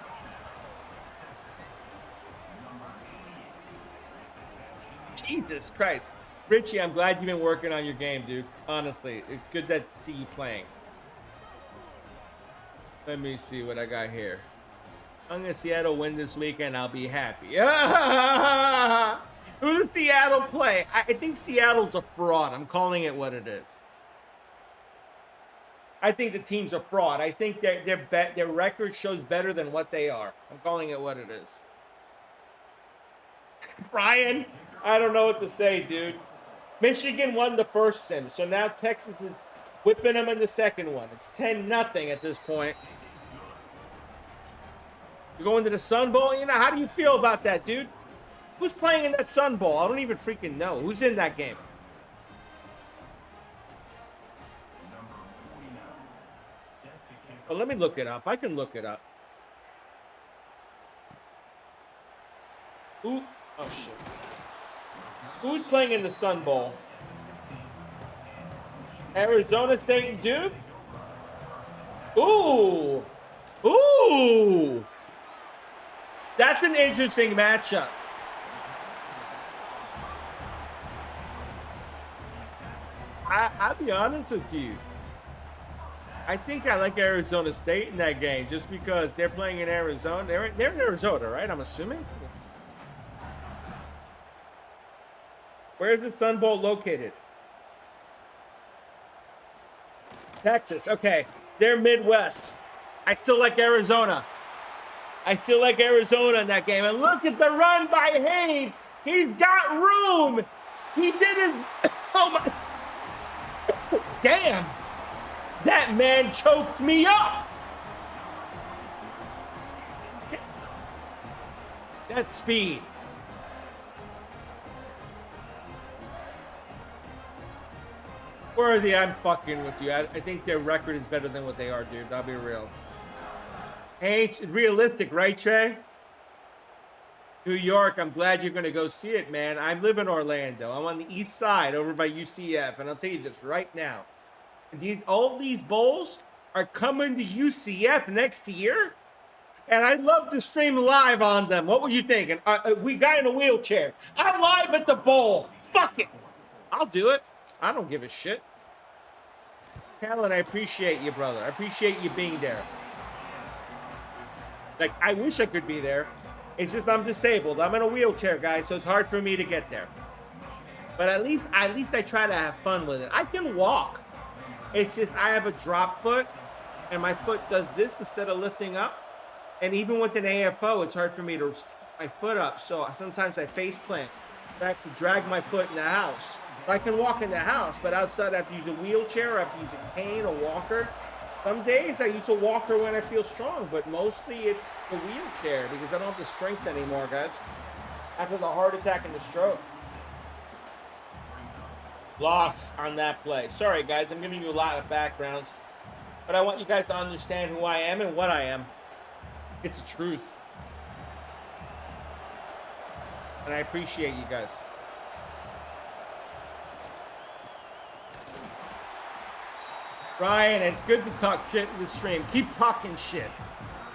Jesus Christ. Richie, I'm glad you've been working on your game, dude. Honestly, it's good to see you playing. Let me see what I got here. I'm going to Seattle win this weekend. I'll be happy. Who does Seattle play? I think Seattle's a fraud. I'm calling it what it is. I think the team's a fraud. I think their record shows better than what they are. I'm calling it what it is. Brian, I don't know what to say, dude. Michigan won the first sim, so now Texas is whipping them in the second one. It's 10-0 at this point. You're going to the Sun Bowl? You know, how do you feel about that, dude? Who's playing in that Sun Bowl? I don't even freaking know. Who's in that game? Well, let me look it up. I can look it up. Who? Oh, shit. Who's playing in the Sun Bowl? Arizona State and Duke? Ooh. Ooh. That's an interesting matchup. I'll be honest with you. I think I like Arizona State in that game just because they're playing in Arizona. They're in Arizona, right? I'm assuming. Where's the Sun Bowl located? Texas. Okay. They're Midwest. I still like Arizona. I still like Arizona in that game. And look at the run by Haynes. He's got room. He did his... Oh, my... Damn. That man choked me up. That's speed. Worthy, I'm fucking with you. I think their record is better than what they are, dude. I'll be real. Hey, it's realistic, right, Trey? New York, I'm glad you're going to go see it, man. I live in Orlando. I'm on the east side over by UCF. And I'll tell you this right now. All these bowls are coming to UCF next year. And I'd love to stream live on them. What were you thinking? We got in a wheelchair. I'm live at the bowl. Fuck it. I'll do it. I don't give a shit. Callan, I appreciate you, brother. I appreciate you being there. Like, I wish I could be there. It's just I'm disabled. I'm in a wheelchair, guys, so it's hard for me to get there. But at least I try to have fun with it. I can walk. It's just I have a drop foot, and my foot does this instead of lifting up. And even with an AFO, it's hard for me to stick my foot up. So sometimes I face plant. I have to drag my foot in the house. I can walk in the house, but outside I have to use a wheelchair. I have to use a cane, a walker. Some days I use a walker when I feel strong, but mostly it's the wheelchair because I don't have the strength anymore, guys. After the heart attack and the stroke. Loss on that play. Sorry, guys, I'm giving you a lot of backgrounds, but I want you guys to understand who I am and what I am. It's the truth. And I appreciate you guys. Ryan, it's good to talk shit in the stream. Keep talking shit.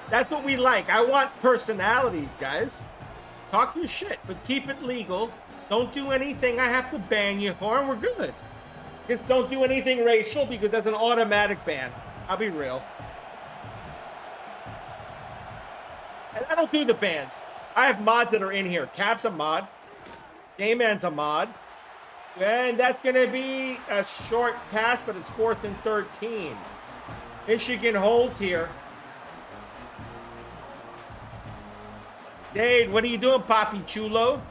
That's what we like. I want personalities, guys. Talk your shit, but keep it legal. Don't do anything I have to ban you for, and we're good. Just don't do anything racial because that's an automatic ban. I'll be real. And I don't do the bans. I have mods that are in here. Cap's a mod. J-Man's a mod. And that's going to be a short pass, but it's 4th and 13. Michigan holds here. Dade, what are you doing, Papi Chulo?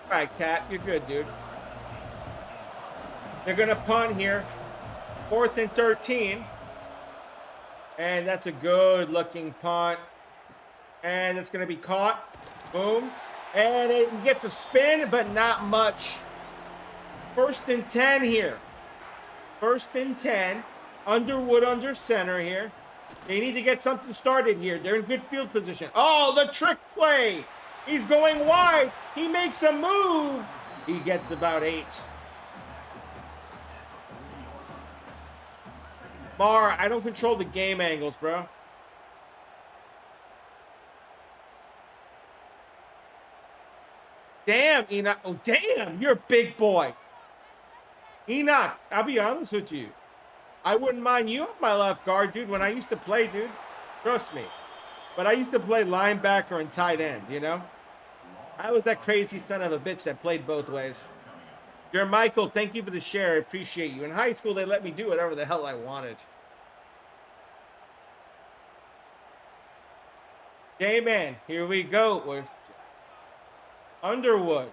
All right, Cap, you're good, dude. They're going to punt here. 4th and 13. And that's a good-looking punt. And it's going to be caught. Boom. And it gets a spin, but not much. 1st and 10 here. 1st and 10. Underwood under center here. They need to get something started here. They're in good field position. Oh, the trick play. He's going wide. He makes a move. He gets about 8. Mar, I don't control the game angles, bro. Damn, Enoch. Oh, damn. You're a big boy. Enoch, I'll be honest with you. I wouldn't mind you on my left guard, dude, when I used to play, dude. Trust me. But I used to play linebacker and tight end, you know? I was that crazy son of a bitch that played both ways. Michael, thank you for the share. I appreciate you. In high school, they let me do whatever the hell I wanted. J-Man, here we go. We're Underwood.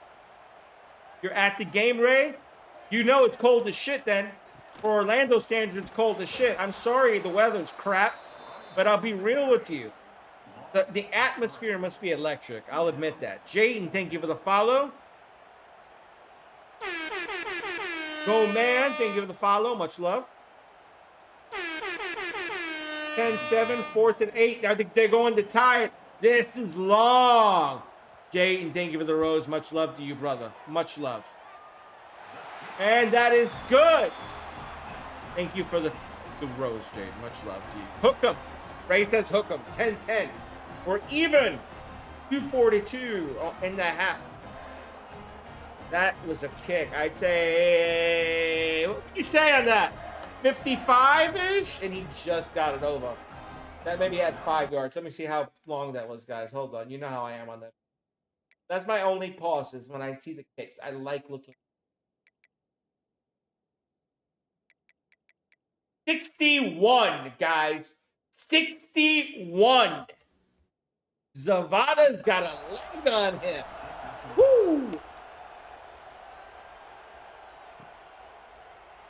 You're at the game, Ray? You know it's cold as shit then. For Orlando standards, it's cold as shit. I'm sorry the weather's crap, but I'll be real with you. The atmosphere must be electric. I'll admit that. Jaden, thank you for the follow. Go man, thank you for the follow. Much love. 10-7, 4th and 8. I think they're going to tie it. This is long. Jaden, thank you for the rose. Much love to you, brother. Much love. And that is good. Thank you for the rose, Jaden. Much love to you. Hook 'em. Ray says hook 'em. 10-10. We're even. 242 and a half. That was a kick. I'd say, what would you say on that? 55-ish? And he just got it over. That maybe had 5 yards. Let me see how long that was, guys. Hold on. You know how I am on that. That's my only pause is when I see the kicks. I like looking. 61, guys. 61. Zavada's got a leg on him. Woo!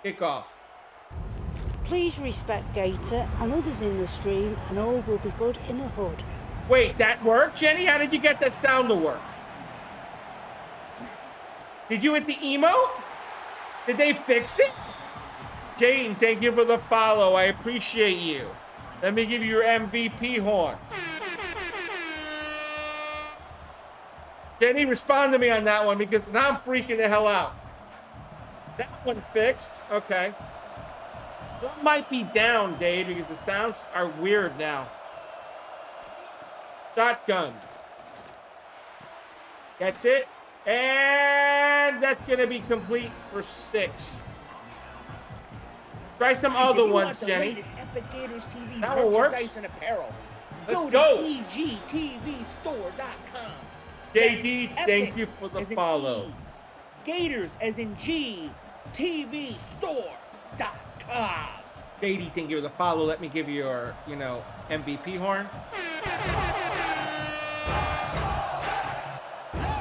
Kickoff. Please respect Gator and others in the stream, and all will be good in the hood. Wait, that worked, Jenny? How did you get that sound to work? Did you hit the emote? Did they fix it? Jane, thank you for the follow. I appreciate you. Let me give you your MVP horn. Jenny, respond to me on that one because now I'm freaking the hell out. That one fixed. Okay. That might be down, Dave, because the sounds are weird now. Shotgun. That's it. And that's going to be complete for 6. Try some other ones, Jenny. That will work. Let's go. EGTVstore.com. JD, thank you for the follow. Gators as in G, TVstore.com. JD, thank you for the follow. Let me give you your, MVP horn.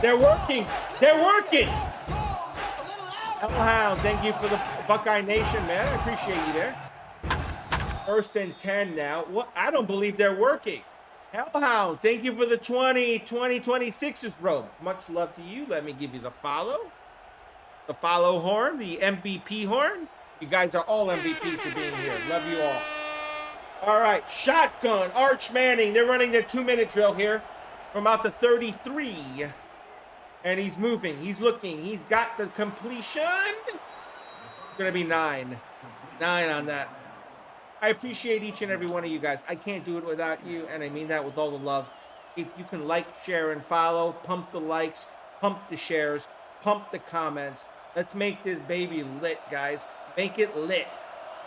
They're working. They're working. Hellhound, thank you for the Buckeye Nation, man. I appreciate you there. 1st and 10 now. What? I don't believe they're working. Hellhound, thank you for the 2026s, bro. Much love to you. Let me give you the follow. The follow horn, the MVP horn. You guys are all MVPs for being here. Love you all. All right, shotgun, Arch Manning. They're running their 2-minute drill here from out to 33. And he's moving. He's looking. He's got the completion. It's going to be 9. 9 on that. I appreciate each and every one of you guys. I can't do it without you, and I mean that with all the love. If you can like, share, and follow, pump the likes, pump the shares, pump the comments. Let's make this baby lit, guys. Make it lit.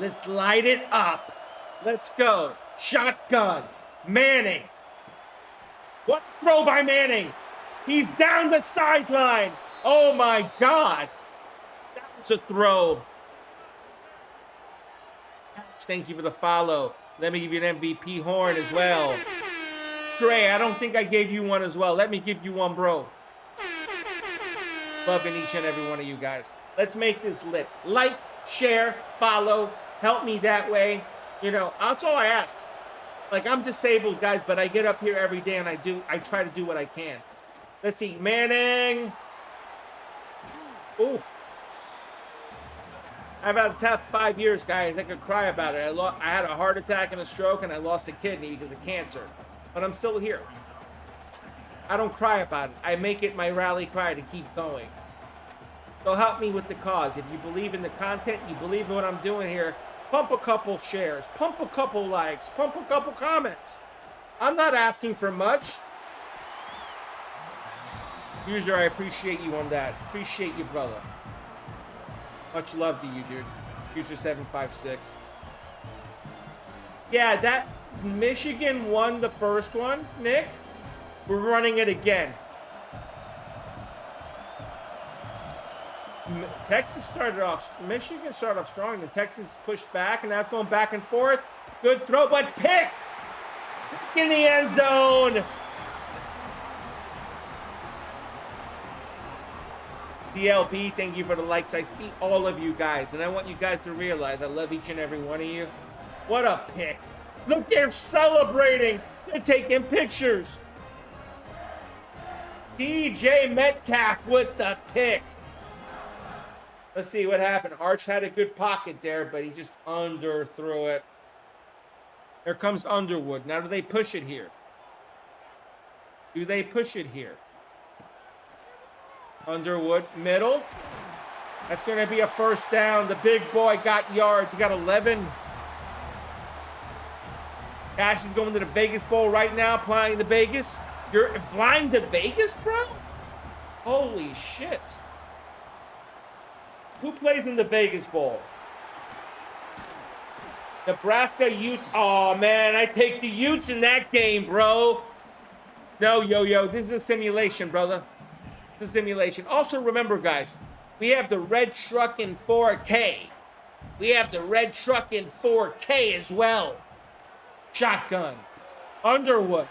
Let's light it up. Let's go. Shotgun. Manning. What throw by Manning? He's down the sideline. Oh, my God. That was a throw. Thank you for the follow. Let me give you an MVP horn as well. Trey, I don't think I gave you one as well. Let me give you one, bro. Loving each and every one of you guys. Let's make this lit. Like, share, follow. Help me that way. That's all I ask. Like, I'm disabled, guys, but I get up here every day and I try to do what I can. Let's see. Manning. Ooh. I've had a tough 5 years, guys. I could cry about it. I had a heart attack and a stroke, and I lost a kidney because of cancer. But I'm still here. I don't cry about it. I make it my rally cry to keep going. So help me with the cause. If you believe in the content, you believe in what I'm doing here, pump a couple shares, pump a couple likes, pump a couple comments. I'm not asking for much. User, I appreciate you on that. Appreciate you, brother. Much love to you, dude. User 756. Yeah, that Michigan won the first one, Nick. We're running it again. Michigan started off strong, and Texas pushed back, and now it's going back and forth. Good throw, but pick in the end zone. DLB, thank you for the likes. I see all of you guys, and I want you guys to realize I love each and every one of you. What a pick. Look, they're celebrating. They're taking pictures. DJ Metcalf with the pick. Let's see what happened. Arch had a good pocket there, but he just underthrew it. Here comes Underwood. Now do they push it here? Do they push it here? Underwood, middle. That's going to be a first down. The big boy got yards. He got 11. Cash is going to the Vegas Bowl right now, flying to Vegas. You're flying to Vegas, bro? Holy shit. Who plays in the Vegas Bowl? Nebraska, Utes. Oh, man, I take the Utes in that game, bro. No, yo, this is a simulation, brother. This is a simulation. Also, remember, guys, we have the red truck in 4K. We have the red truck in 4K as well. Shotgun. Underwood.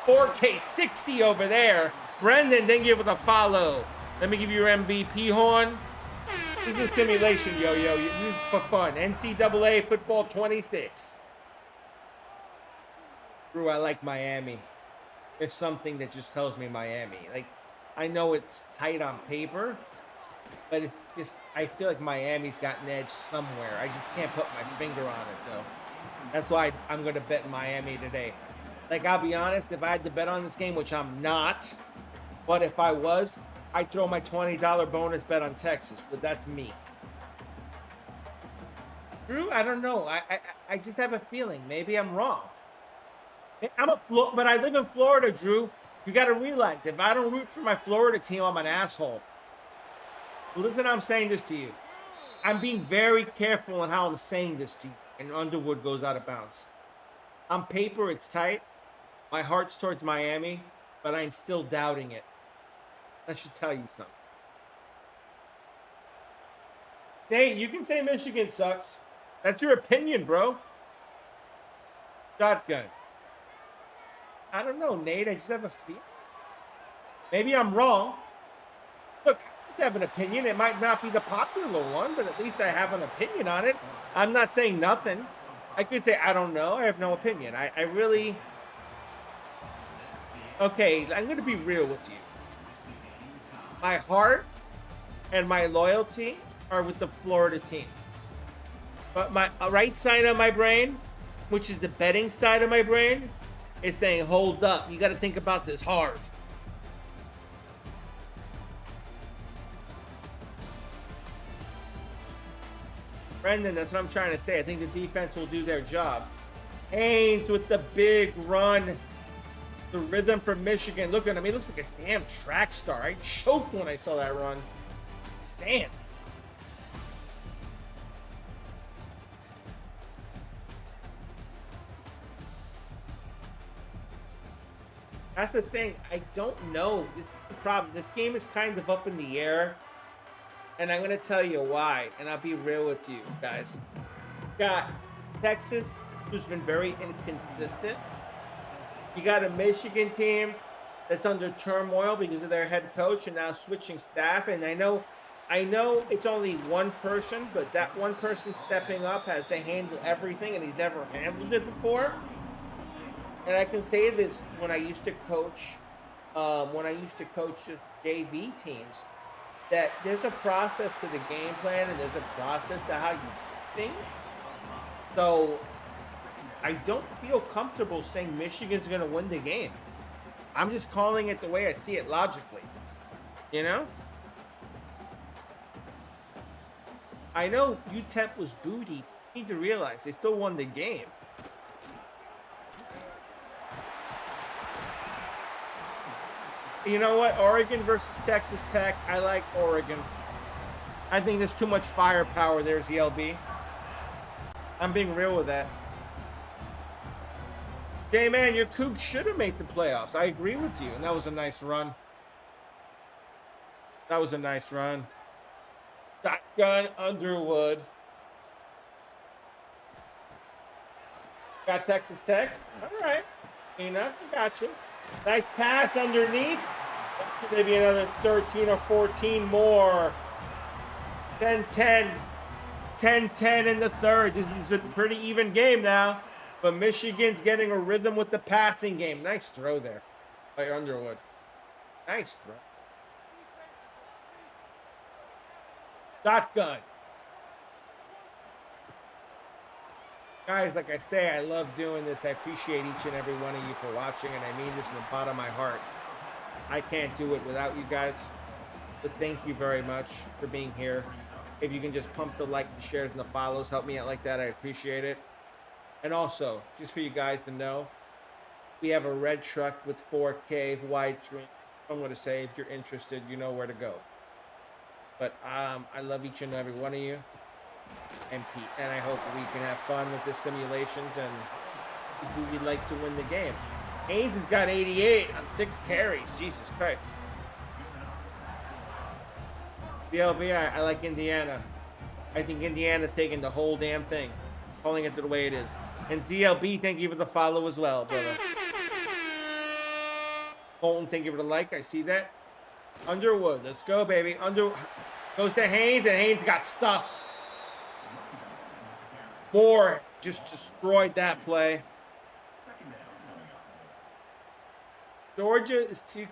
4K 60 over there. Brendan, then give it a follow. Let me give you your MVP horn. This is a simulation, yo. This is for fun. NCAA Football 26. Drew, I like Miami. There's something that just tells me Miami. Like, I know it's tight on paper, but it's just, I feel like Miami's got an edge somewhere. I just can't put my finger on it, though. That's why I'm going to bet Miami today. Like, I'll be honest, if I had to bet on this game, which I'm not, but if I was, I'd throw my $20 bonus bet on Texas, but that's me. Drew, I don't know. I just have a feeling. Maybe I'm wrong. But I live in Florida, Drew. You got to realize, if I don't root for my Florida team, I'm an asshole. Listen, I'm saying this to you. I'm being very careful on how I'm saying this to you. And Underwood goes out of bounds. On paper, it's tight. My heart's towards Miami, but I'm still doubting it. That should tell you something. Nate, you can say Michigan sucks. That's your opinion, bro. Shotgun. I don't know, Nate. I just have a feeling. Maybe I'm wrong. Look, I have an opinion. It might not be the popular one, but at least I have an opinion on it. I'm not saying nothing. I could say, I don't know. I have no opinion. I really... Okay, I'm going to be real with you. My heart and my loyalty are with the Florida team. But my right side of my brain, which is the betting side of my brain, is saying, hold up. You got to think about this hard. Brendan, that's what I'm trying to say. I think the defense will do their job. Haynes with the big run. The rhythm from Michigan. Look at him. He looks like a damn track star. I choked when I saw that run. Damn. That's the thing. I don't know. This is the problem. This game is kind of up in the air. And I'm going to tell you why. And I'll be real with you guys. Got Texas, who's been very inconsistent. You got a Michigan team that's under turmoil because of their head coach and now switching staff. And I know it's only one person, but that one person stepping up has to handle everything, and he's never handled it before. And I can say this when I used to coach, JV teams, that there's a process to the game plan and there's a process to how you do things. So I don't feel comfortable saying Michigan's going to win the game. I'm just calling it the way I see it logically. You know? I know UTEP was booty. You need to realize they still won the game. You know what? Oregon versus Texas Tech. I like Oregon. I think there's too much firepower there, ZLB. I'm being real with that. J-Man, your Cougs should have made the playoffs. I agree with you. And that was a nice run. That was a nice run. Shotgun Underwood. Got Texas Tech. All right. Enough. Got you. Nice pass underneath. Maybe another 13 or 14 more. 10-10. 10-10 in the third. This is a pretty even game now. But Michigan's getting a rhythm with the passing game. Nice throw there by Underwood. Nice throw. Shotgun. Guys, like I say, I love doing this. I appreciate each and every one of you for watching, and I mean this from the bottom of my heart. I can't do it without you guys. But thank you very much for being here. If you can just pump the like, the shares, and the follows, help me out like that, I appreciate it. And also, just for you guys to know, we have a red truck with 4K widescreen. I'm going to say, if you're interested, you know where to go. But I love each and every one of you. And Pete, and I hope we can have fun with the simulations and who we'd like to win the game. Haynes has got 88 on 6 carries. Jesus Christ. BLB, I like Indiana. I think Indiana's taking the whole damn thing. Calling it the way it is. And DLB, thank you for the follow as well, brother. Colton, thank you for the like. I see that. Underwood, let's go, baby. Goes to Haynes, and Haynes got stuffed. Moore just destroyed that play. Georgia is too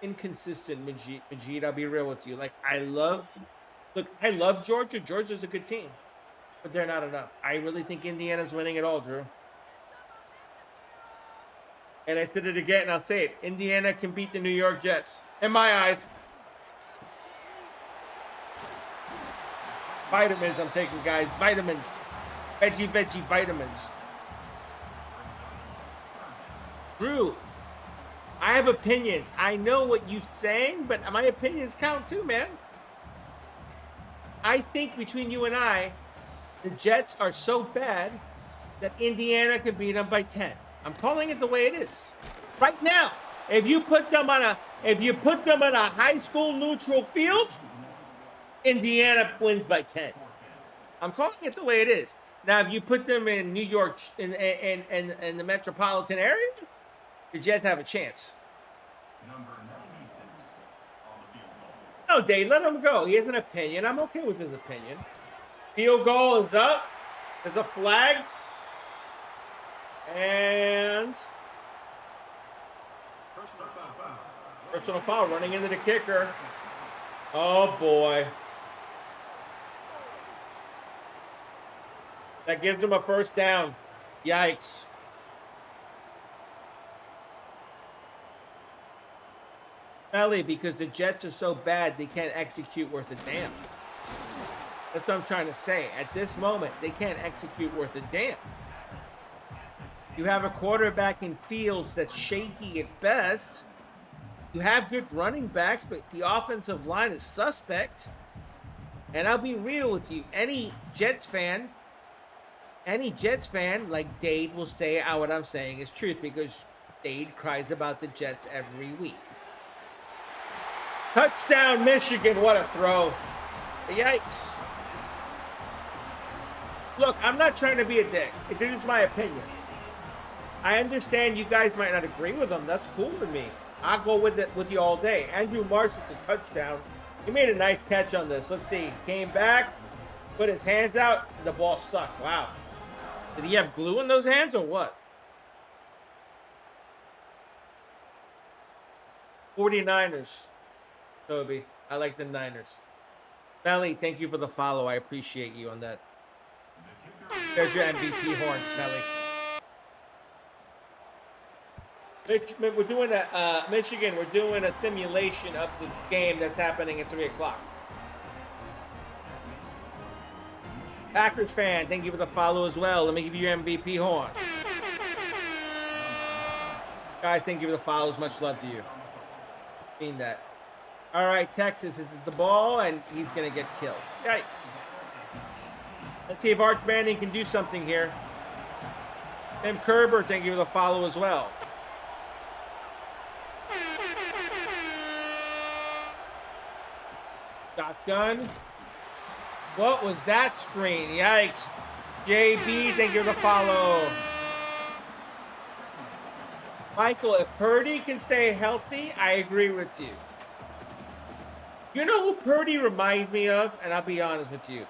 inconsistent, Majid. I'll be real with you. Like, I love Georgia. Georgia's a good team, but they're not enough. I really think Indiana's winning it all, Drew. And I said it again, and I'll say it. Indiana can beat the New York Jets. In my eyes. Vitamins I'm taking, guys. Vitamins. Veggie vitamins. Drew, I have opinions. I know what you're saying, but my opinions count too, man. I think between you and I, the Jets are so bad that Indiana could beat them by 10. I'm calling it the way it is. Right now, if you put them on a high school neutral field, Indiana wins by 10. I'm calling it the way it is. Now, if you put them in New York, in the metropolitan area, the Jets have a chance. Number 96 on the field No, goal. Dave, let him go. He has an opinion. I'm okay with his opinion. Field goal is up. There's a flag. And personal foul running into the kicker. Oh, boy. That gives him a first down. Yikes. Belly, because the Jets are so bad, they can't execute worth a damn. That's what I'm trying to say. At this moment, they can't execute worth a damn. You have a quarterback in Fields that's shaky at best. You have good running backs, but the offensive line is suspect. And I'll be real with you. Any Jets fan like Dade will say what I'm saying is truth, because Dade cries about the Jets every week. Touchdown, Michigan. What a throw. Yikes. Look, I'm not trying to be a dick. It's just my opinions. I understand you guys might not agree with them. That's cool with me. I'll go with it with you all day. Andrew Marsh with the touchdown. He made a nice catch on this. Let's see. He came back, put his hands out, and the ball stuck. Wow. Did he have glue in those hands or what? 49ers. Toby. I like the Niners. Smelly, thank you for the follow. I appreciate you on that. There's your MVP horn, Smelly. We're doing Michigan, we're doing a simulation of the game that's happening at 3 o'clock. Packers fan, thank you for the follow as well. Let me give you your MVP horn. Guys, thank you for the follows. Much love to you. Mean that. All right, Texas is at the ball, and he's going to get killed. Yikes. Let's see if Arch Manning can do something here. Tim Kerber, thank you for the follow as well. Shotgun. What was that screen? Yikes. JB, thank you for the follow. Michael, if Purdy can stay healthy, I agree with you. You know who Purdy reminds me of? And I'll be honest with you.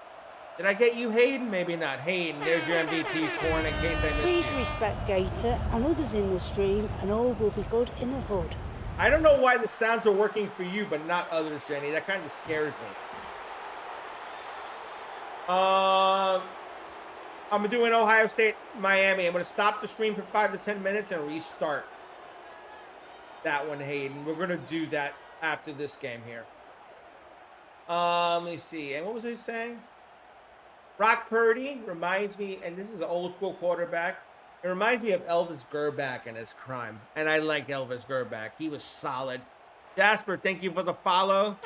Did I get you, Hayden? Maybe not. Hayden, there's your MVP corn in case I missed Please you. respect Gator and others in the stream, and all will be good in the hood. I don't know why the sounds are working for you, but not others, Jenny. That kind of scares me. I'm doing Ohio State, Miami. I'm going to stop the stream for 5 to 10 minutes and restart that one, Hayden. We're going to do that after this game here. Let me see. And what was I saying? Brock Purdy reminds me, and this is an old school quarterback. It reminds me of Elvis Grbac in his prime. And I like Elvis Grbac. He was solid. Jasper, thank you for the follow.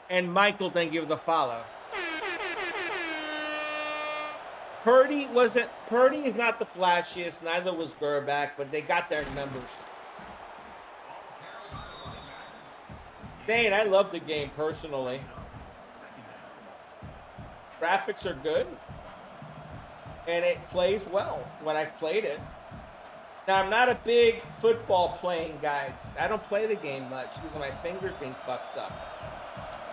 And Michael, thank you for the follow. Purdy is not the flashiest, neither was Grbac, but they got their numbers. Dane, I love the game personally. Graphics are good. And it plays well when I've played it. Now, I'm not a big football playing guy. I don't play the game much because of my fingers being fucked up.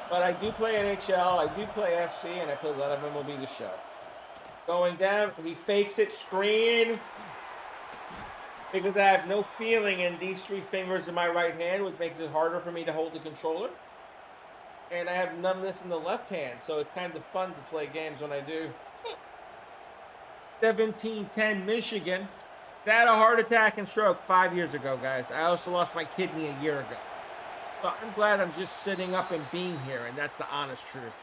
But I do play NHL, I do play FC, and I play a lot of MLB The Show. Going down, he fakes it, screen. Because I have no feeling in these 3 fingers in my right hand, which makes it harder for me to hold the controller. And I have numbness in the left hand, so it's kind of fun to play games when I do. 17-10 Michigan. I had a heart attack and stroke 5 years ago, guys. I also lost my kidney a year ago. So I'm glad I'm just sitting up and being here, and that's the honest truth.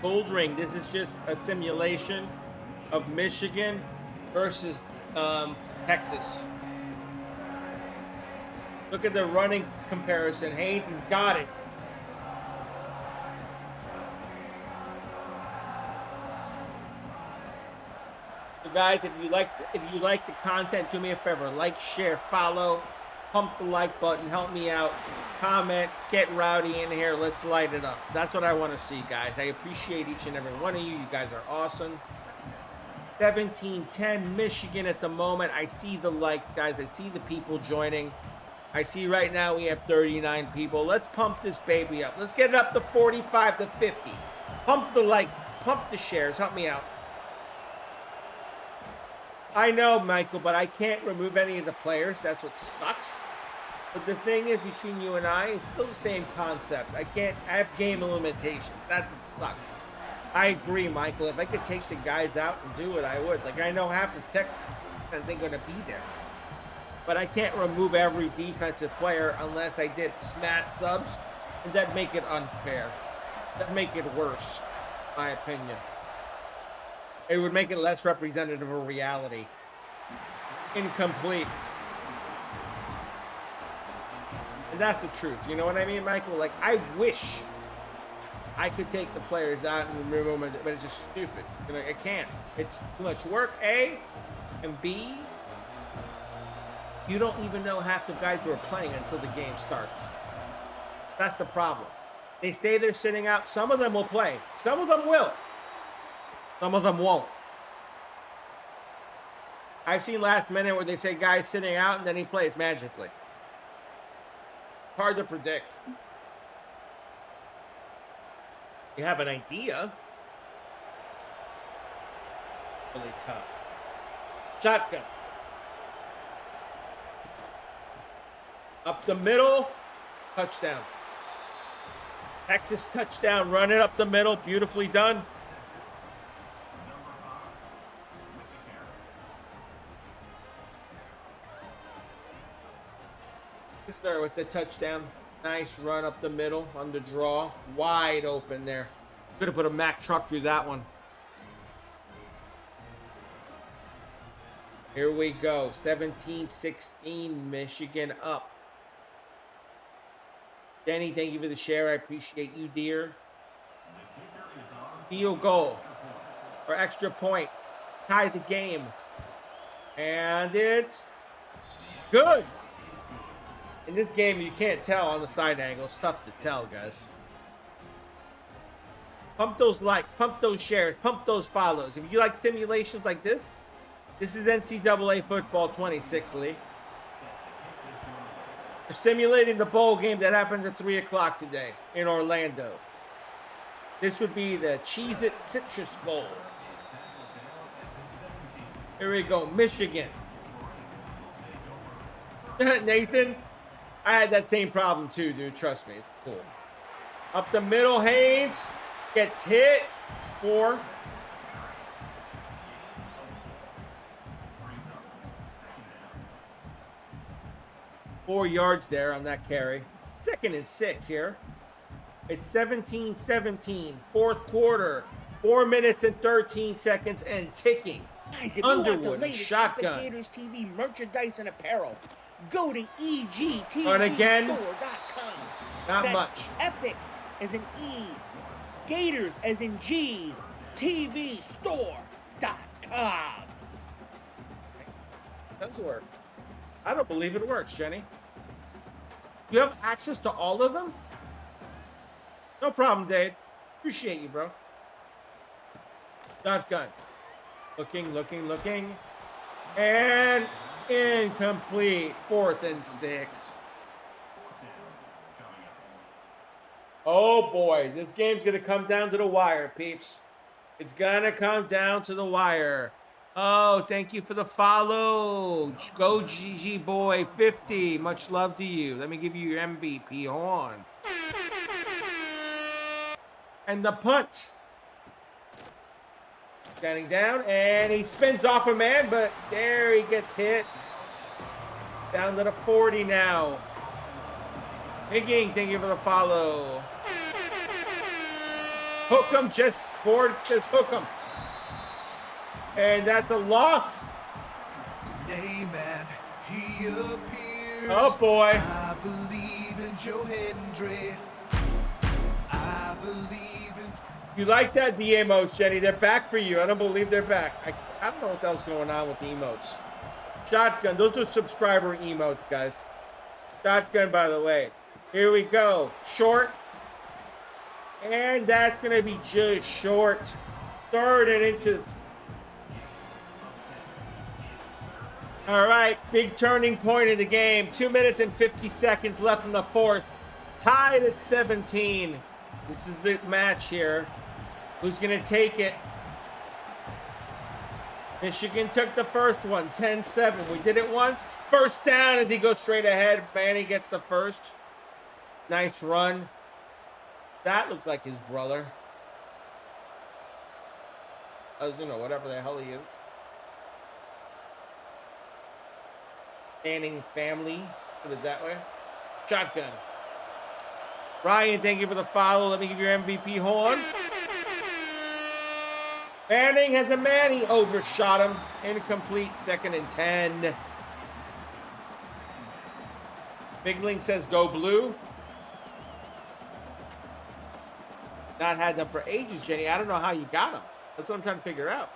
Gold ring, this is just a simulation of Michigan versus Texas. Look at the running comparison. Haynes got it. So guys, if you like the content, do me a favor. Like, share, follow, pump the like button, help me out. Comment, get rowdy in here. Let's light it up. That's what I want to see, guys. I appreciate each and every one of you. You guys are awesome. 17-10 Michigan at the moment. I see the likes, guys. I see the people joining. I see right now we have 39 people. Let's pump this baby up. Let's get it up to 45 to 50. Pump the like, pump the shares. Help me out. I know, Michael, but I can't remove any of the players. That's what sucks. But the thing is, between you and I, it's still the same concept. I have game limitations. That's what sucks. I agree, Michael. If I could take the guys out and do it, I would. Like, I know half the Texas and they're going to be there. But I can't remove every defensive player unless I did smash subs, and that'd make it unfair. That'd make it worse, in my opinion. It would make it less representative of reality. Incomplete. And that's the truth. You know what I mean, Michael? Like, I wish I could take the players out and remove them, but it's just stupid. You know, I can't. It's too much work, A. And B, you don't even know half the guys who are playing until the game starts. That's the problem. They stay there sitting out. Some of them will play. Some of them will. Some of them won't. I've seen last minute where they say guys sitting out and then he plays magically. Hard to predict. You have an idea. Really tough. Shotgun. Up the middle. Touchdown. Texas touchdown. Run it up the middle. Beautifully done. There with the touchdown. Nice run up the middle on the draw. Wide open there. Could have put a Mack truck through that one. Here we go. 17-16 Michigan up. Danny, thank you for the share. I appreciate you, dear. Field goal. or extra point. Tie the game. And it's good. In this game, you can't tell on the side angle. It's tough to tell, guys. Pump those likes, pump those shares, pump those follows. If you like simulations like this is NCAA Football 26 League. We're simulating the bowl game that happens at 3 o'clock today in Orlando. This would be the Cheez-It Citrus Bowl. Here we go, Michigan. Nathan, I had that same problem too, dude. Trust me, it's cool. Up the middle, Haynes gets hit. 4. Four yards there on that carry. 2nd and 6 here. It's 17-17. 4th quarter. 4 minutes and 13 seconds and ticking. Guys, if Underwood, you want the latest shotgun. Gators TV merchandise and apparel, go to egtvstore.com. And again, not That's much. Epic as in E, Gators as in G, tvstore.com. Does work. I don't believe it works, Jenny. You have access to all of them? No problem, Dave. Appreciate you, bro. Shotgun. Looking. And incomplete. 4th and 6. Oh, boy. This game's going to come down to the wire, peeps. It's going to come down to the wire. Oh, thank you for the follow. Go GG Boy 50. Much love to you. Let me give you your MVP on. And the punt. Standing down, and he spins off a man, but there he gets hit. Down to the 40 now. Higging, thank you for the follow. Hook'em just scored, says Hook'em. And that's a loss. Amen. He appears. Oh boy. I believe in Joe Hendry. I believe in. You like that? The emotes, Jenny. They're back for you. I don't believe they're back. I don't know what that was going on with the emotes. Shotgun. Those are subscriber emotes, guys. Shotgun, by the way. Here we go. Short. And that's going to be just short. 3rd and inches. All right, big turning point in the game. 2 minutes and 50 seconds left in the 4th. Tied at 17. This is the match here. Who's going to take it? Michigan took the first one, 10-7. We did it once. First down, and he goes straight ahead. Manny gets the first. Nice run. That looked like his brother. Whatever the hell he is. Standing family, put it that way. Shotgun. Ryan, thank you for the follow. Let me give you your MVP horn. Manning has a man. He overshot him. Incomplete. 2nd and 10. Bigling says go blue. Not had them for ages, Jenny. I don't know how you got them. That's what I'm trying to figure out.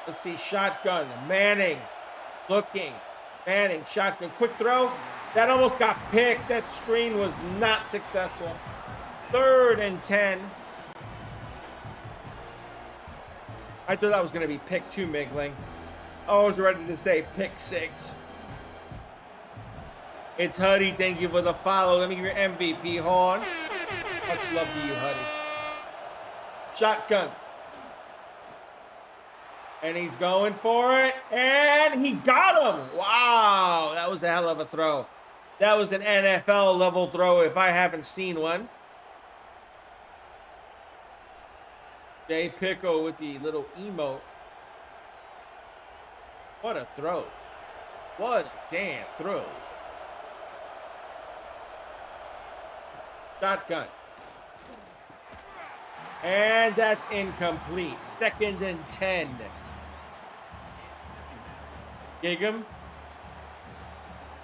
Let's see, shotgun, Manning, looking, Manning, shotgun, quick throw. That almost got picked. That screen was not successful. 3rd and 10. I thought that was going to be pick 2, Migling. I was ready to say pick 6. It's Huddy. Thank you for the follow. Let me give you your MVP horn. Much love to you, Huddy. Shotgun. And he's going for it. And he got him. Wow. That was a hell of a throw. That was an NFL level throw if I haven't seen one. Jay Pickle with the little emote. What a throw. What a damn throw. Shotgun. And that's incomplete. 2nd and 10. Gig'em.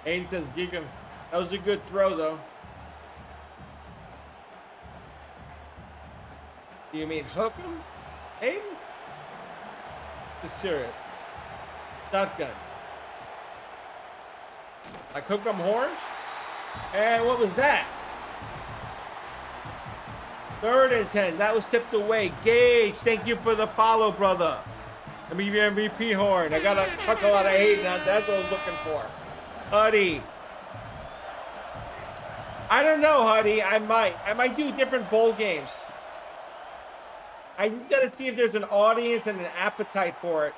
Hayden says Gig'em. That was a good throw, though. Do you mean hook him? Aiden? Just serious. Shotgun. Like hook 'em horns? And what was that? 3rd and 10. That was tipped away. Gage, thank you for the follow, brother. Let me give you MVP horn. I got a chuckle out of Hayden. That's what I was looking for. Huddy. I don't know, Huddy. I might do different bowl games. I just got to see if there's an audience and an appetite for it.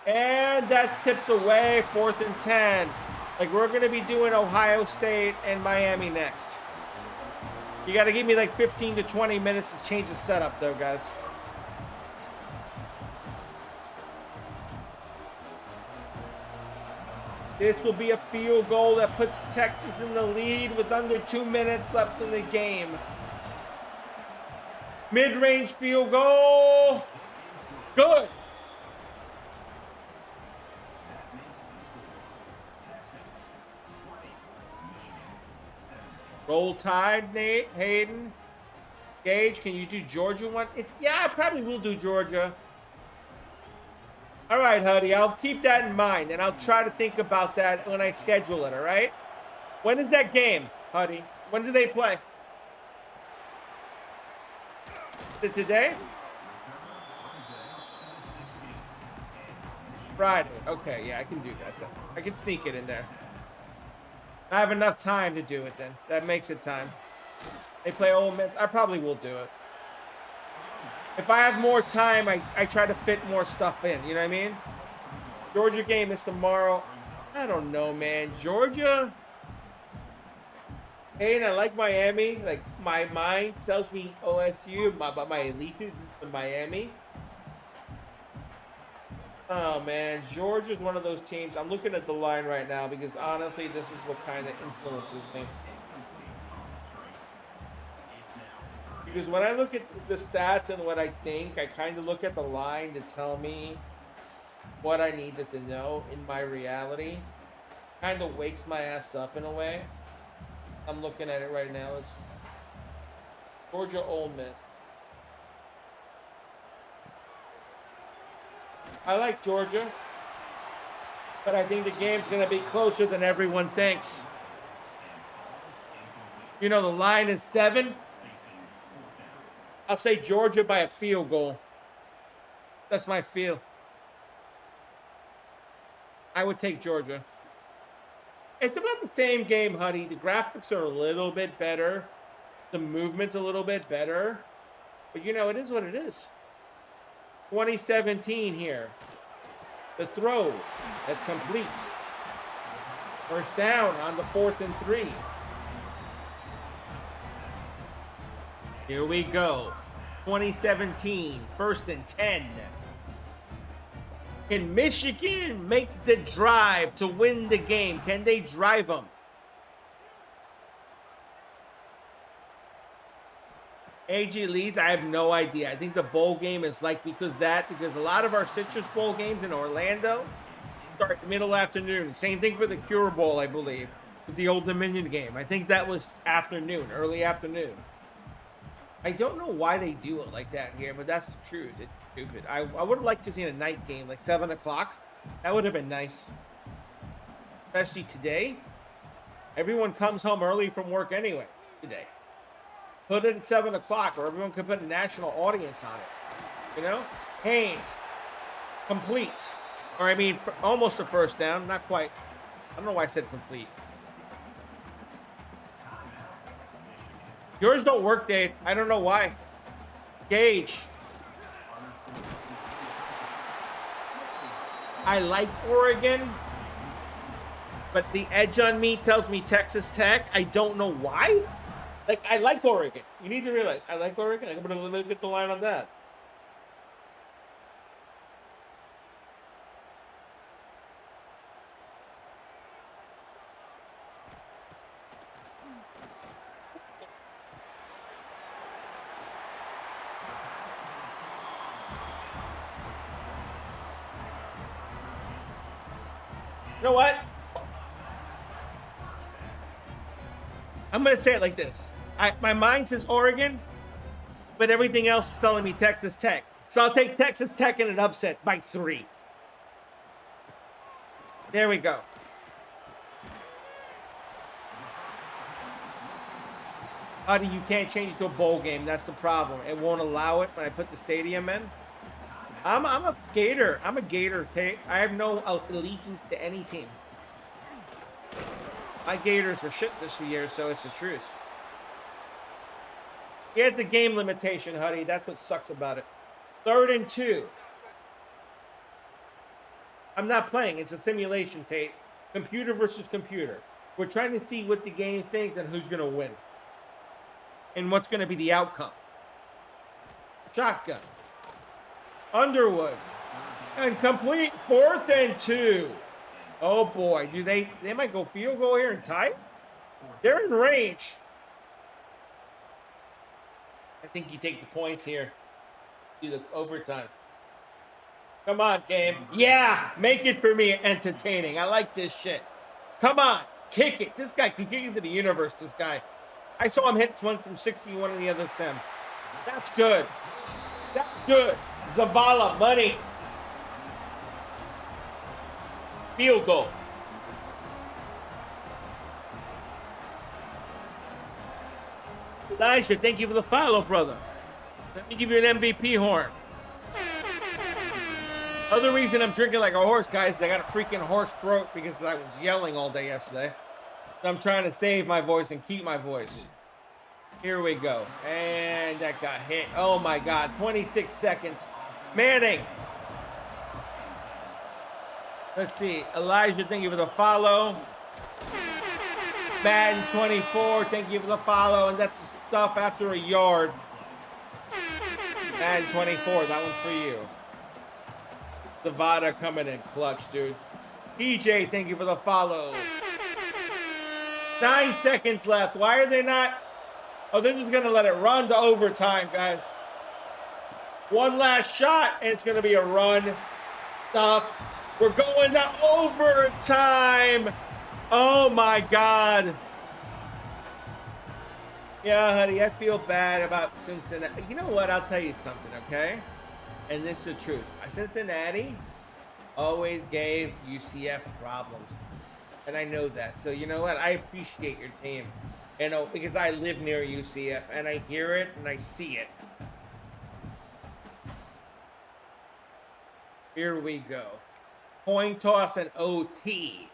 And that's tipped away. 4th and 10. Like, we're going to be doing Ohio State and Miami next. You got to give me like 15 to 20 minutes to change the setup, though, guys. This will be a field goal that puts Texas in the lead with under 2 minutes left in the game. Mid-range field goal. Good. Roll Tide, Nate, Hayden. Gage, can you do Georgia one? Yeah, I probably will do Georgia. All right, Huddy, I'll keep that in mind, and I'll try to think about that when I schedule it, all right? When is that game, Huddy? When do they play? Is it today? Friday. Okay, yeah, I can do that then. I can sneak it in there. I have enough time to do it then. That makes it time. They play Ole Miss. I probably will do it. If I have more time, I try to fit more stuff in. You know what I mean? Georgia game is tomorrow. I don't know, man. Georgia? Hey, I like Miami. Like, my mind tells me OSU, but my allegiance is to Miami. Oh, man. Georgia's one of those teams. I'm looking at the line right now because, honestly, this is what kind of influences me. Because when I look at the stats and what I think, I kind of look at the line to tell me what I needed to know in my reality. Kind of wakes my ass up in a way. I'm looking at it right now. It's Georgia Ole Miss. I like Georgia, but I think the game's going to be closer than everyone thinks. You know, the line is 7. I'll say Georgia by a field goal. That's my feel. I would take Georgia. It's about the same game, Huddy. The graphics are a little bit better. The movement's a little bit better. But, you know, it is what it is. 2017 here. The throw. That's complete. First down on the 4th and 3. Here we go. 2017, 1st and 10. Can Michigan make the drive to win the game? Can they drive them? AG Lee's, I have no idea. I think the bowl game is like because a lot of our Citrus Bowl games in Orlando start middle afternoon. Same thing for the Cure Bowl, I believe, with the Old Dominion game. I think that was afternoon, early afternoon. I don't know why they do it like that here, but that's the truth. It's stupid. I would have liked to see a night game, like 7 o'clock. That would have been nice. Especially today. Everyone comes home early from work anyway today. Put it at 7 o'clock, or everyone could put a national audience on it. You know? Haynes. Complete. Or, I mean, almost a first down. Not quite. I don't know why I said complete. Yours don't work, Dave. I don't know why. Gage. I like Oregon, but the edge on me tells me Texas Tech. I don't know why. Like, I like Oregon. You need to realize, I like Oregon. I'm going to look at the line on that. You know what? I'm going to say it like this. My mind says Oregon, but everything else is telling me Texas Tech. So I'll take Texas Tech in an upset by 3. There we go. Buddy, you can't change it to a bowl game. That's the problem. It won't allow it when I put the stadium in. I'm a Gator. I'm a Gator. I have no allegiance to any team. My Gators are shit this year, so it's the truth. Yeah, it's a game limitation, Huddy. That's what sucks about it. 3rd and 2. I'm not playing. It's a simulation tape. Computer versus computer. We're trying to see what the game thinks and who's going to win. And what's going to be the outcome. Shotgun. Underwood. And complete 4th and 2. Oh boy, they might go field goal here and tie? They're in range. I think you take the points here. Do the overtime. Come on, game. Yeah, make it for me entertaining. I like this shit. Come on, kick it. This guy can kick it to the universe, this guy. I saw him hit one from 61 in the other 10. That's good. That's good. Zavala, money. Field goal. Elijah, thank you for the follow, brother. Let me give you an MVP horn. Other reason I'm drinking like a horse, guys, is I got a freaking horse throat because I was yelling all day yesterday. So I'm trying to save my voice and keep my voice. Here we go. And that got hit. Oh, my God. 26 seconds. Manning. Let's see. Elijah, thank you for the follow. Madden 24, thank you for the follow. And that's the stuff after a yard. Madden 24, that one's for you. Zavada coming in clutch, dude. PJ, thank you for the follow. 9 seconds left. Why are they not? Oh, they're just going to let it run to overtime, guys. One last shot, and it's going to be a run. Stuff. We're going to overtime. Oh, my God. Yeah, honey, I feel bad about Cincinnati. You know what? I'll tell you something, okay? And this is the truth. Cincinnati always gave UCF problems. And I know that. So, you know what? I appreciate your team. You know, because I live near UCF, and I hear it, and I see it. Here we go. Coin toss and OT.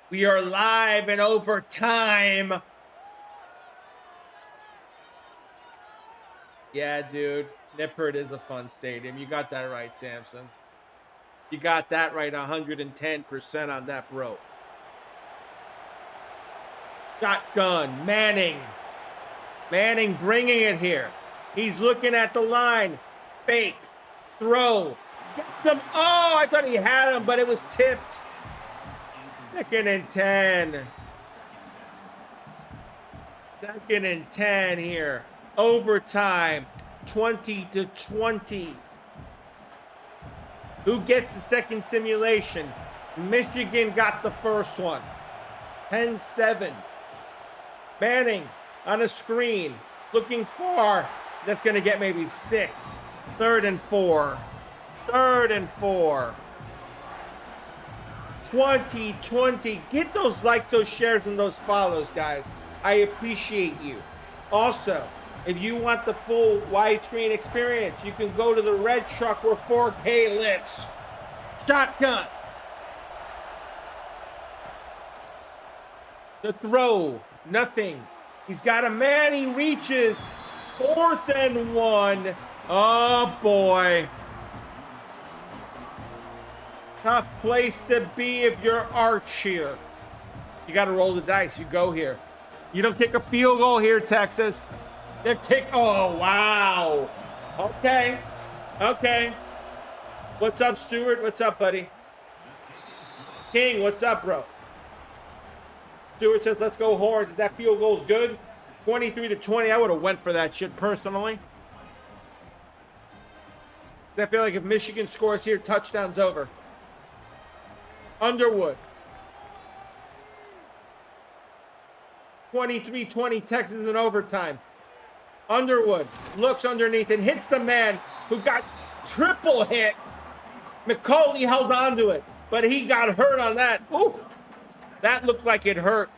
We are live in overtime. Yeah, dude. Nippert is a fun stadium. You got that right, Samson. You got that right 110% on that, bro. Shotgun. Manning. Manning bringing it here. He's looking at the line. Fake. Throw. Get them. Oh, I thought he had him, but it was tipped. 2nd and 10. 2nd and 10 here. Overtime. 20-20. Who gets the second simulation? Michigan got the first one. 10-7. Manning on a screen. Looking far. That's going to get maybe 6. 3rd and 4. 3rd and 4. 20-20. Get those likes, those shares, and those follows, guys. I appreciate you. Also, if you want the full widescreen experience, you can go to the red truck where 4K lives. Shotgun. The throw. Nothing. He's got a man. He reaches. 4th and 1. Oh, boy. Tough place to be if you're Arch here. You got to roll the dice. You go here. You don't kick a field goal here, Texas. They kick. Oh, wow. Okay. Okay. What's up, Stuart? What's up, buddy? King, what's up, bro? Stuart says, let's go Horns. That field goal's good. 23-20. I would have went for that shit personally. I feel like if Michigan scores here, touchdown's over. Underwood. 23-20, Texas in overtime. Underwood looks underneath and hits the man who got triple hit. McCauley held on to it, but he got hurt on that. Ooh, that looked like it hurt.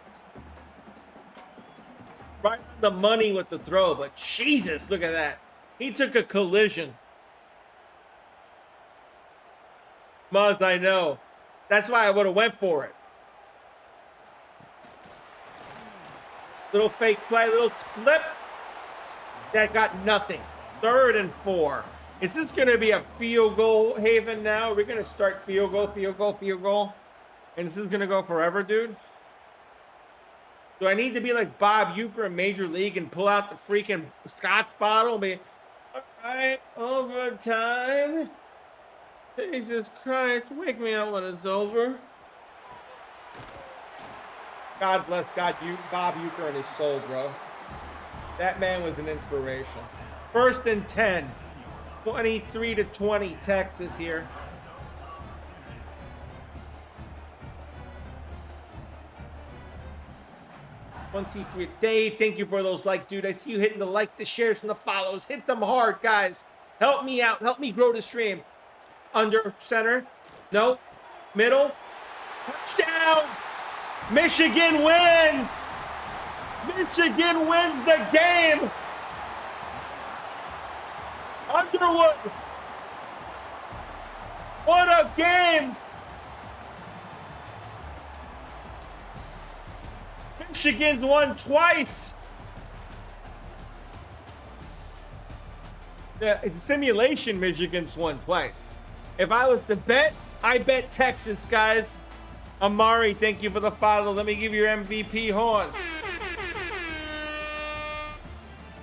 Right on the money with the throw, but Jesus, look at that. He took a collision. Muzz, I know. That's why I would have went for it. Little fake play, little flip. That got nothing. 3rd and 4. Is this going to be a field goal haven now? We're going to start field goal, field goal, field goal. And this is going to go forever, dude? Do I need to be like Bob Uecker in Major League and pull out the freaking scotch bottle and be, all right, overtime? Jesus Christ, wake me up when it's over. God bless Bob Uecker and his soul, bro. That man was an inspiration. 1st and 10. 23-20, Texas here. Dave, thank you for those likes, dude. I see you hitting the like, the shares, and the follows. Hit them hard, guys. Help me out. Help me grow the stream. Under center. No. Middle. Touchdown. Michigan wins. Michigan wins the game. Underwood. What a game. Michigan's won twice. It's a simulation. Michigan's won twice. If I was to bet, I bet Texas, guys. Amari, thank you for the follow. Let me give you your MVP horn.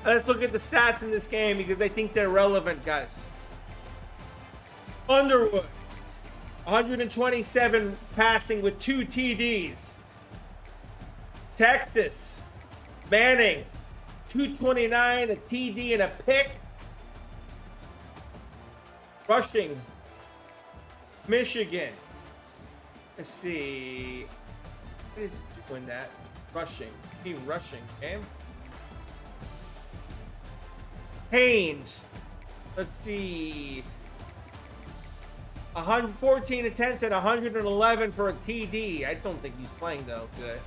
Let's look at the stats in this game because I think they're relevant, guys. Underwood, 127 passing with 2 TDs. Texas, Manning, 229, a TD and a pick. Rushing, Michigan. Let's see. What is doing that? Rushing. Team rushing, okay? Haynes. Let's see. 114 attempts and 111 for a TD. I don't think he's playing though today.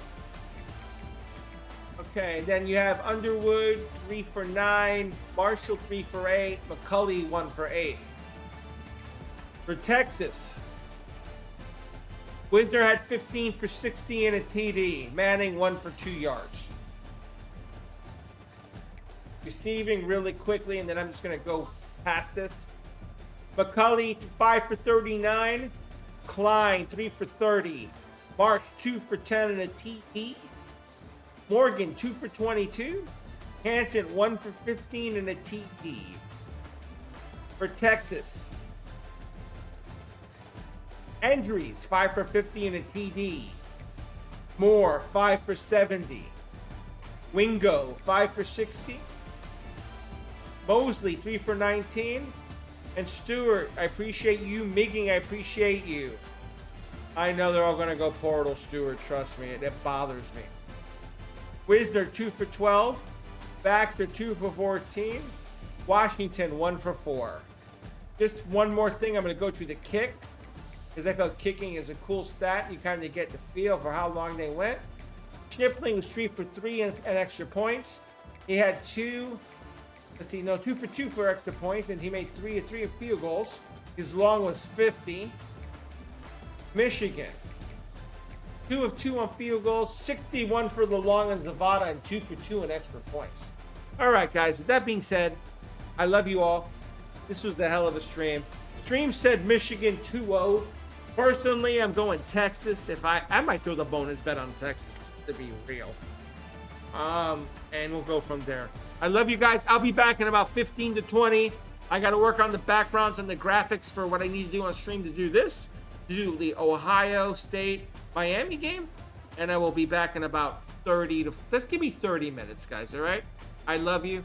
Okay, then you have Underwood 3 for 9, Marshall 3 for 8, McCulley 1 for 8. For Texas, Wisner had 15 for 60 and a TD. Manning 1 for 2 yards. Receiving really quickly, and then I'm just going to go past this. McCulley 5 for 39. Klein 3 for 30. Marsh 2 for 10 and a TD. Morgan 2 for 22. Hansen 1 for 15 and a TD. For Texas, Andrews 5 for 50 and a TD. Moore 5 for 70. Wingo 5 for 60. Mosley 3 for 19. And Stewart, I appreciate you. Migging, I appreciate you. I know they're all going to go portal, Stewart. Trust me. It bothers me. Wisner 2 for 12. Baxter 2 for 14. Washington 1 for 4. Just one more thing. I'm going to go through the kick because I felt kicking is a cool stat. You kind of get the feel for how long they went. Schnippling was 3 for 3 and extra points. He had 2 for 2 for extra points, and he made 3 of 3 field goals. His long was 50. Michigan, 2 of 2 on field goals, 61 for the long on Zavada, and 2 for 2 in extra points. All right, guys, with that being said, I love you all. This was a hell of a stream. Stream said Michigan 2-0. Personally, I'm going Texas. If I might throw the bonus bet on Texas to be real. And we'll go from there. I love you guys. I'll be back in about 15 to 20. I got to work on the backgrounds and the graphics for what I need to do on stream to do this. To do the Ohio State Miami game. And I will be back in about 30 to... Let's give me 30 minutes, guys, all right? I love you.